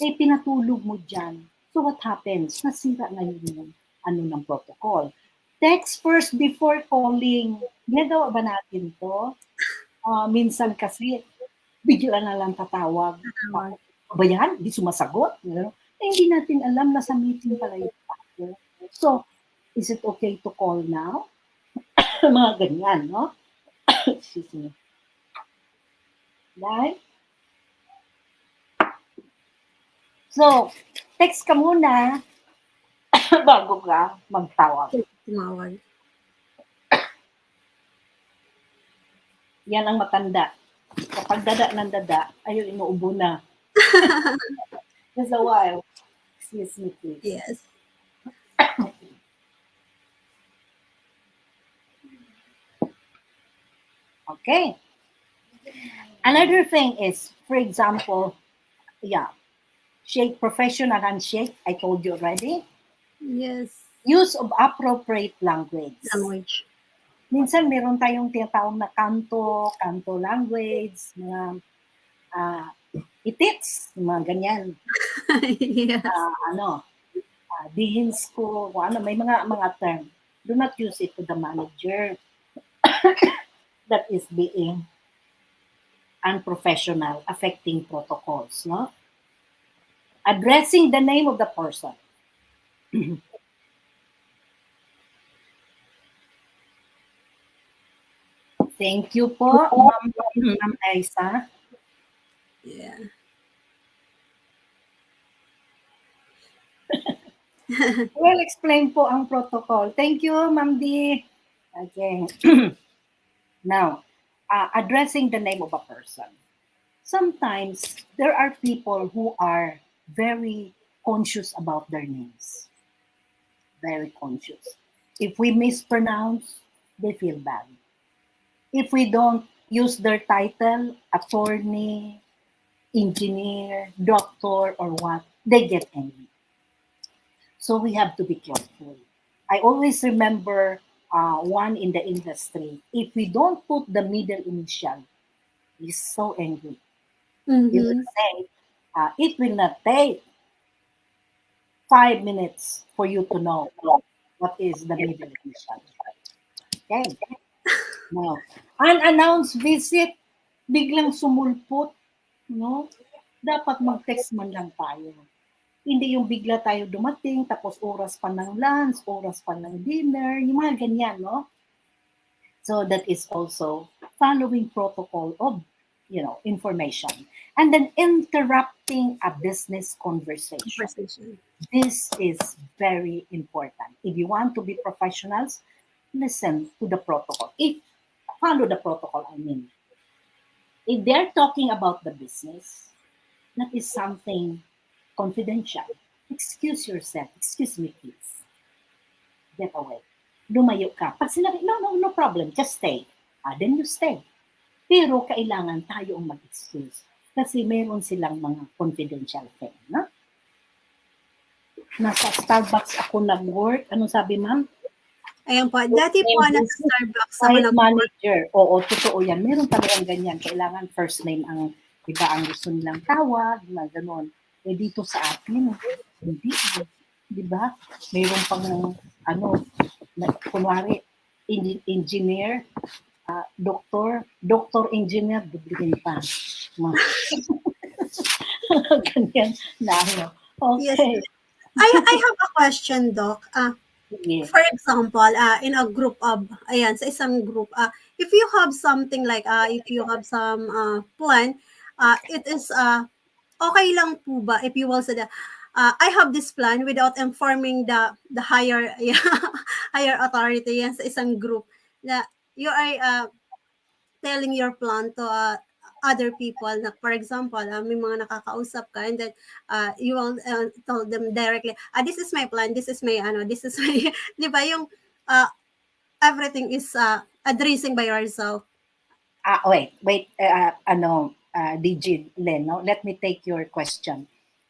Eh, pinatulog mo dyan. So what happens? Nasira ngayon yung ng protocol. Text first before calling. Ginagawa ba natin to? Minsan kasi, bigla na lang tatawag. Ba yan? Di sumasagot? Eh, hindi natin alam na sa meeting pala yung tao. So, is it okay to call now? Mga ganyan, no? Excuse me. Right? So, text ka muna bago ka magtawag. Tumawag. Yan ang matanda. Kapag dada ng dada, ayaw inuubo na. Just a while. Excuse me, please. Yes. Okay. Another thing is, for example, shake, professional handshake, I told you already. Yes. Use of appropriate language. Minsan meron tayong tinatawag na kanto language, mga itits, mga ganyan. Yes. Dihins ko, may mga term. Do not use it to the manager. That is being unprofessional, affecting protocols, no? Addressing the name of the person. Thank you po, Ma'am Aisa. Yeah. Well, explain po ang protocol. Thank you, Ma'am D. Okay. Now, addressing the name of a person. Sometimes, there are people who are very conscious about their names. Very conscious. If we mispronounce, they feel bad. If we don't use their title, attorney, engineer, doctor, or what, they get angry. So we have to be careful. I always remember one in the industry. If we don't put the middle initial, he's so angry. He will say, it will not take 5 minutes for you to know what is the middle initial. Okay. Now, unannounced visit, biglang sumulpot, no? Dapat mag-text man lang tayo. Hindi yung bigla tayo dumating, tapos oras pa ng lunch, oras pa ng dinner, yung mga ganyan, no? So that is also following protocol of, information. And then interrupting a business conversation. This is very important. If you want to be professionals, listen to the protocol. Follow the protocol, I mean. If they're talking about the business, that is something confidential. Excuse yourself. Excuse me, please. Get away. Lumayo ka. Pag sinabi, no problem, just stay. Then you stay. Pero kailangan tayo ang mag-excuse. Kasi meron silang mga confidential thing. No? Nasa Starbucks ako nag-work. Anong sabi, ma'am? Ayan po. Dati po nasa Starbucks ako Site nag-work. manager. Oo, totoo yan. Meron talagang ganyan. Kailangan first name ang iba ang gusto nilang tawag, na gano'n. Eh dito sa atin, hindi. Di ba? Mayroon pang, kunwari, engineer, doctor, engineer, bibigyan pa. Ganyan na, Okay. Yes. I have a question, Doc. Yeah. For example, in a group of, sa isang group, if you have something like, if you have some plan, it is, okay lang po ba if you will say that, I have this plan without informing the higher higher authority yan sa isang group na you are telling your plan to other people, na for example, may mga nakakausap ka, and then you will tell them directly, this is my plan, this is my this is my di ba yung everything is addressing by yourself. Wait, DJ Len, no? Let me take your question.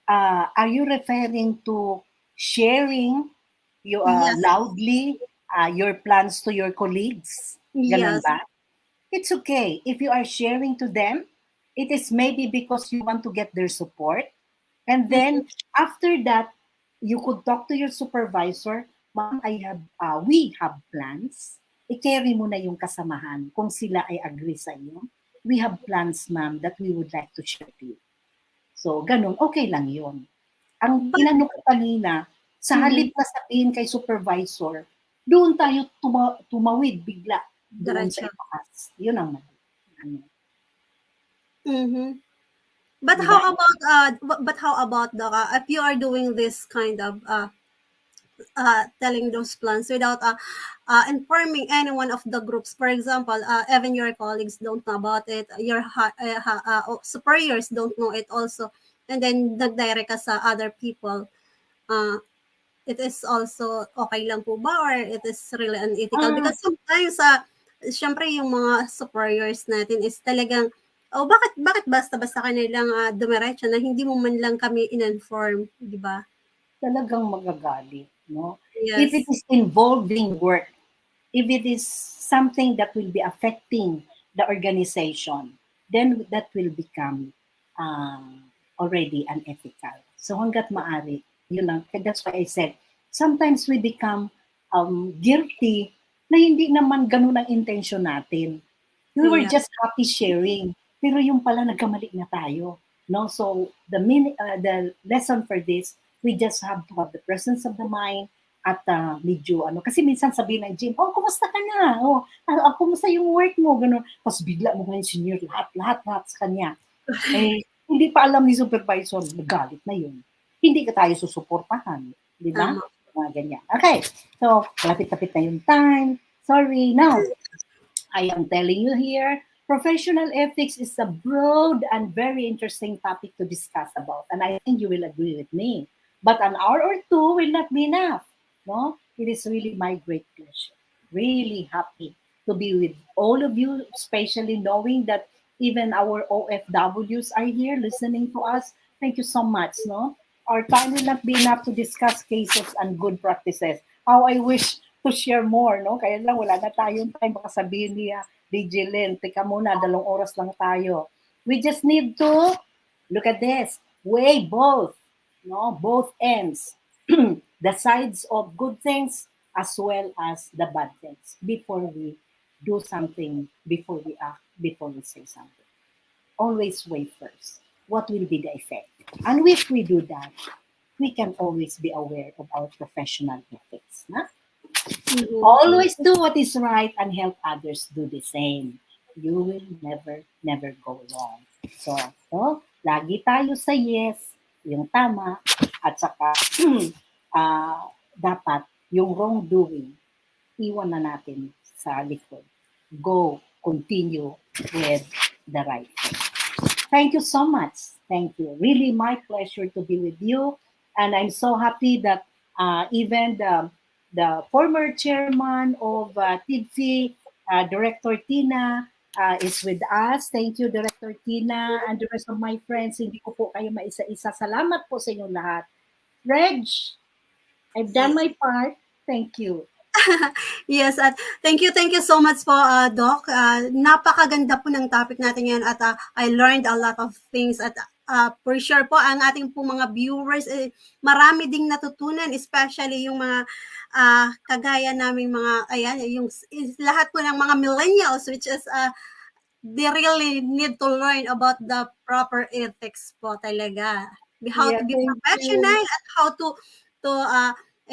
Are you referring to sharing Yes. loudly your plans to your colleagues? Ganun Yes. ba? It's okay. If you are sharing to them, it is maybe because you want to get their support. And then after that, you could talk to your supervisor, ma'am, we have plans. I-carry mo na yung kasamahan kung sila ay agree sa iyo. We have plans, ma'am, that we would like to share to you. So, ganun, okay lang yun. Ang inano ko kanina, sa halip na sabihin kay supervisor, doon tayo tumawid bigla doon sa itaas. Yun ang ano. But how about the if you are doing this kind of telling those plans without informing any one of the groups, for example, even your colleagues don't know about it, your superiors don't know it also, and then nag-direct ka sa other people, it is also okay lang po ba, or it is really unethical? Because sometimes syempre yung mga superiors natin is talagang bakit basta-basta kanilang dumiretso na hindi mo man lang kami in-inform, di ba? Talagang magagalit, no? Yes. If it is involving work, if it is something that will be affecting the organization, then that will become already unethical. So hanggat maaari, yun lang. That's why I said, sometimes we become guilty na hindi naman ganun ang intention natin. We were just happy sharing. Pero yung pala nagkamali na tayo. No? So the lesson for this, we just have to have the presence of the mind at medyo kasi minsan sabihin ng Jim, kumusta ka na? Kumusta yung work mo? Ganun. Tapos bigla mo ngayon senior, lahat sa kanya. Hindi pa alam ni supervisor, nagalit na yun. Hindi ka tayo susuportahan. Di ba? Mga ganyan. Okay. So, lapit-lapit na yung time. Sorry. Now, I am telling you here, professional ethics is a broad and very interesting topic to discuss about. And I think you will agree with me. But an hour or two will not be enough. No? It is really my great pleasure. Really happy to be with all of you, especially knowing that even our OFWs are here listening to us. Thank you so much. No? Our time will not be enough to discuss cases and good practices. How I wish to share more. No? Kaya lang wala na tayong time. Baka sabihin niya, DJ Len, teka muna, 2 oras lang tayo. We just need to, look at this, weigh both. No, both ends, the sides of good things as well as the bad things before we do something, before we act, before we say something. Always weigh first. What will be the effect? And if we do that, we can always be aware of our professional ethics. Nah? Always do what is right and help others do the same. You will never go wrong. So lagi tayo sa yes, yung tama, at saka dapat yung wrongdoing, iwan na natin sa likod. Go, continue with the right thing. Thank you so much. Thank you. Really my pleasure to be with you. And I'm so happy that even the former chairman of TIDFI, Director Tina, is with us. Thank you, Director Tina, and the rest of my friends. Hindi ko po kayo maisa-isa. Salamat po sa inyong lahat. Reg, I've done my part. Thank you. Yes, at thank you so much po, Doc. Napakaganda po ng topic natin ngayon, at I learned a lot of things, at for sure po ang ating po mga viewers marami ding natutunan, especially yung mga kagaya naming mga yung lahat po ng mga millennials, which is they really need to learn about the proper ethics po talaga. How to be professional at how to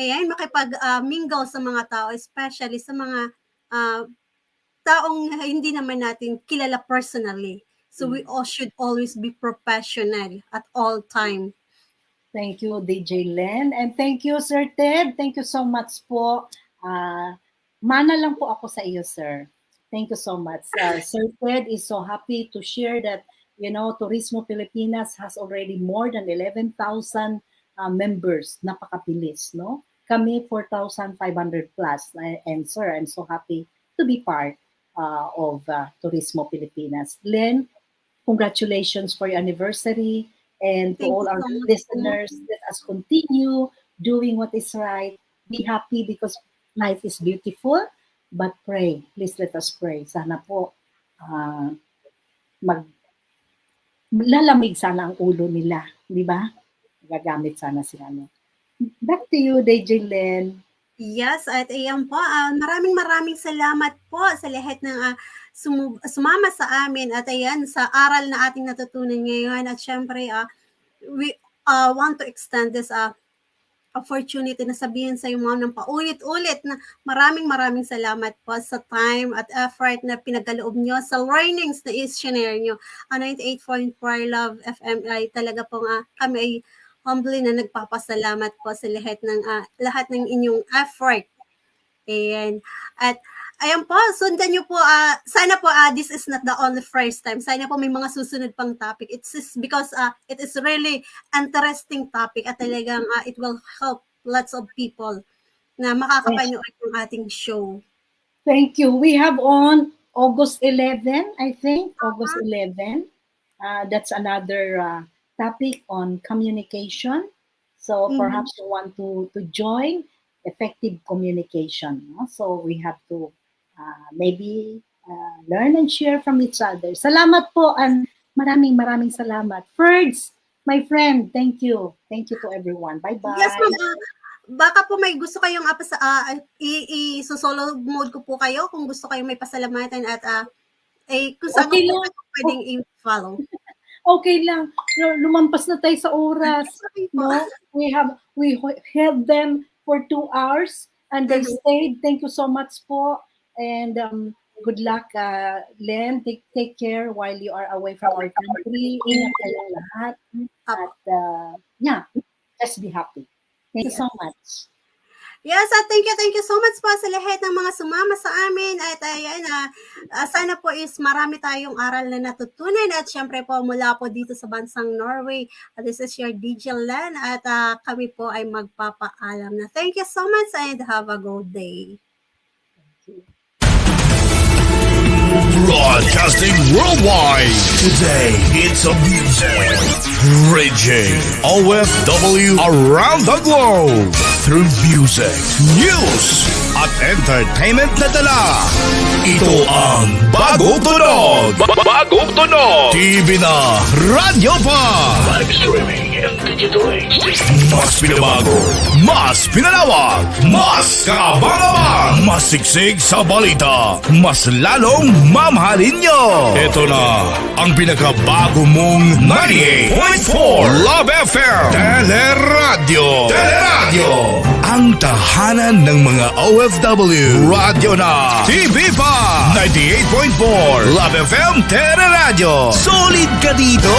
makipag-mingle sa mga tao, especially sa mga taong hindi naman natin kilala personally. So we all should always be professional at all time. Thank you, DJ Len. And thank you, Sir Ted. Thank you so much po. Mana lang po ako sa iyo, sir. Thank you so much. Sir Ted is so happy to share that, Turismo Pilipinas has already more than 11,000 members. Napakabilis, no? Kami 4,500 plus. And sir, I'm so happy to be part of Turismo Pilipinas. Len, congratulations for your anniversary. And to Thank all you our so much. listeners, let us continue doing what is right. Be happy because life is beautiful. But pray. Please let us pray. Sana po lalamig sana ang ulo nila. Di ba? Gagamit sana sila. No? Back to you, DJ Len. Yes, at ayan po, maraming salamat po sa lahat ng sumama sa amin at ayan, sa aral na ating natutunan ngayon. At syempre, we want to extend this opportunity na sabihin sa iyo ng paulit-ulit na maraming salamat po sa time at effort na pinagaloob nyo sa learnings na is-share nyo. 98.4 Love FM ay talaga pong kami ay humbly na nagpapasalamat po sa lahat ng inyong effort. Ayan. At ayan po, sundan nyo po, sana po this is not the only first time. Sana po may mga susunod pang topic. It's just because it is really interesting topic at talagang it will help lots of people na makakapanood ng ating show. Thank you. We have on August 11, I think. August 11. That's another topic on communication. So perhaps you want to join effective communication. No? So we have to maybe learn and share from each other. Salamat po and maraming salamat. Ferds, my friend, thank you. Thank you to everyone. Bye-bye. Yes, ma'am. Baka po may gusto kayong i-solo mode ko po kayo kung gusto kayong may pasalamatan at kung saan Okay po lang. pwedeng i-follow. Okay lang. Lumampas na tayo sa oras. No? We held them for 2 hours and they stayed. Thank you so much po. And good luck, Len. Take care while you are away from our country. Ingat kayong lahat. At just be happy. Thank you so much. Yes, thank you so much po sa lahat ng mga sumama sa amin. At ayan, sana po is marami tayong aral na natutunan. At syempre po mula po dito sa bansang Norway. This is your DJ Len. At kami po ay magpapaalam na. Thank you so much and have a good day. Broadcasting worldwide. Today, it's a music. Bridging OFW around the globe. Through music, news, at entertainment na dala. Ito ang Bagong Tunog. Bagong Tunog. TV na, radyo pa. Live streaming and digital age. Mas pinabago, mas pinalawak, mas kaabang-abang, mas siksik sa balita, mas lalong mamahalin nyo. Ito na ang pinakabago mong 98.4 Love FM Teleradyo. Ang tahanan ng mga OFW. Radyo na, TV pa. 98.4 Love FM Teleradyo. Solid ka dito.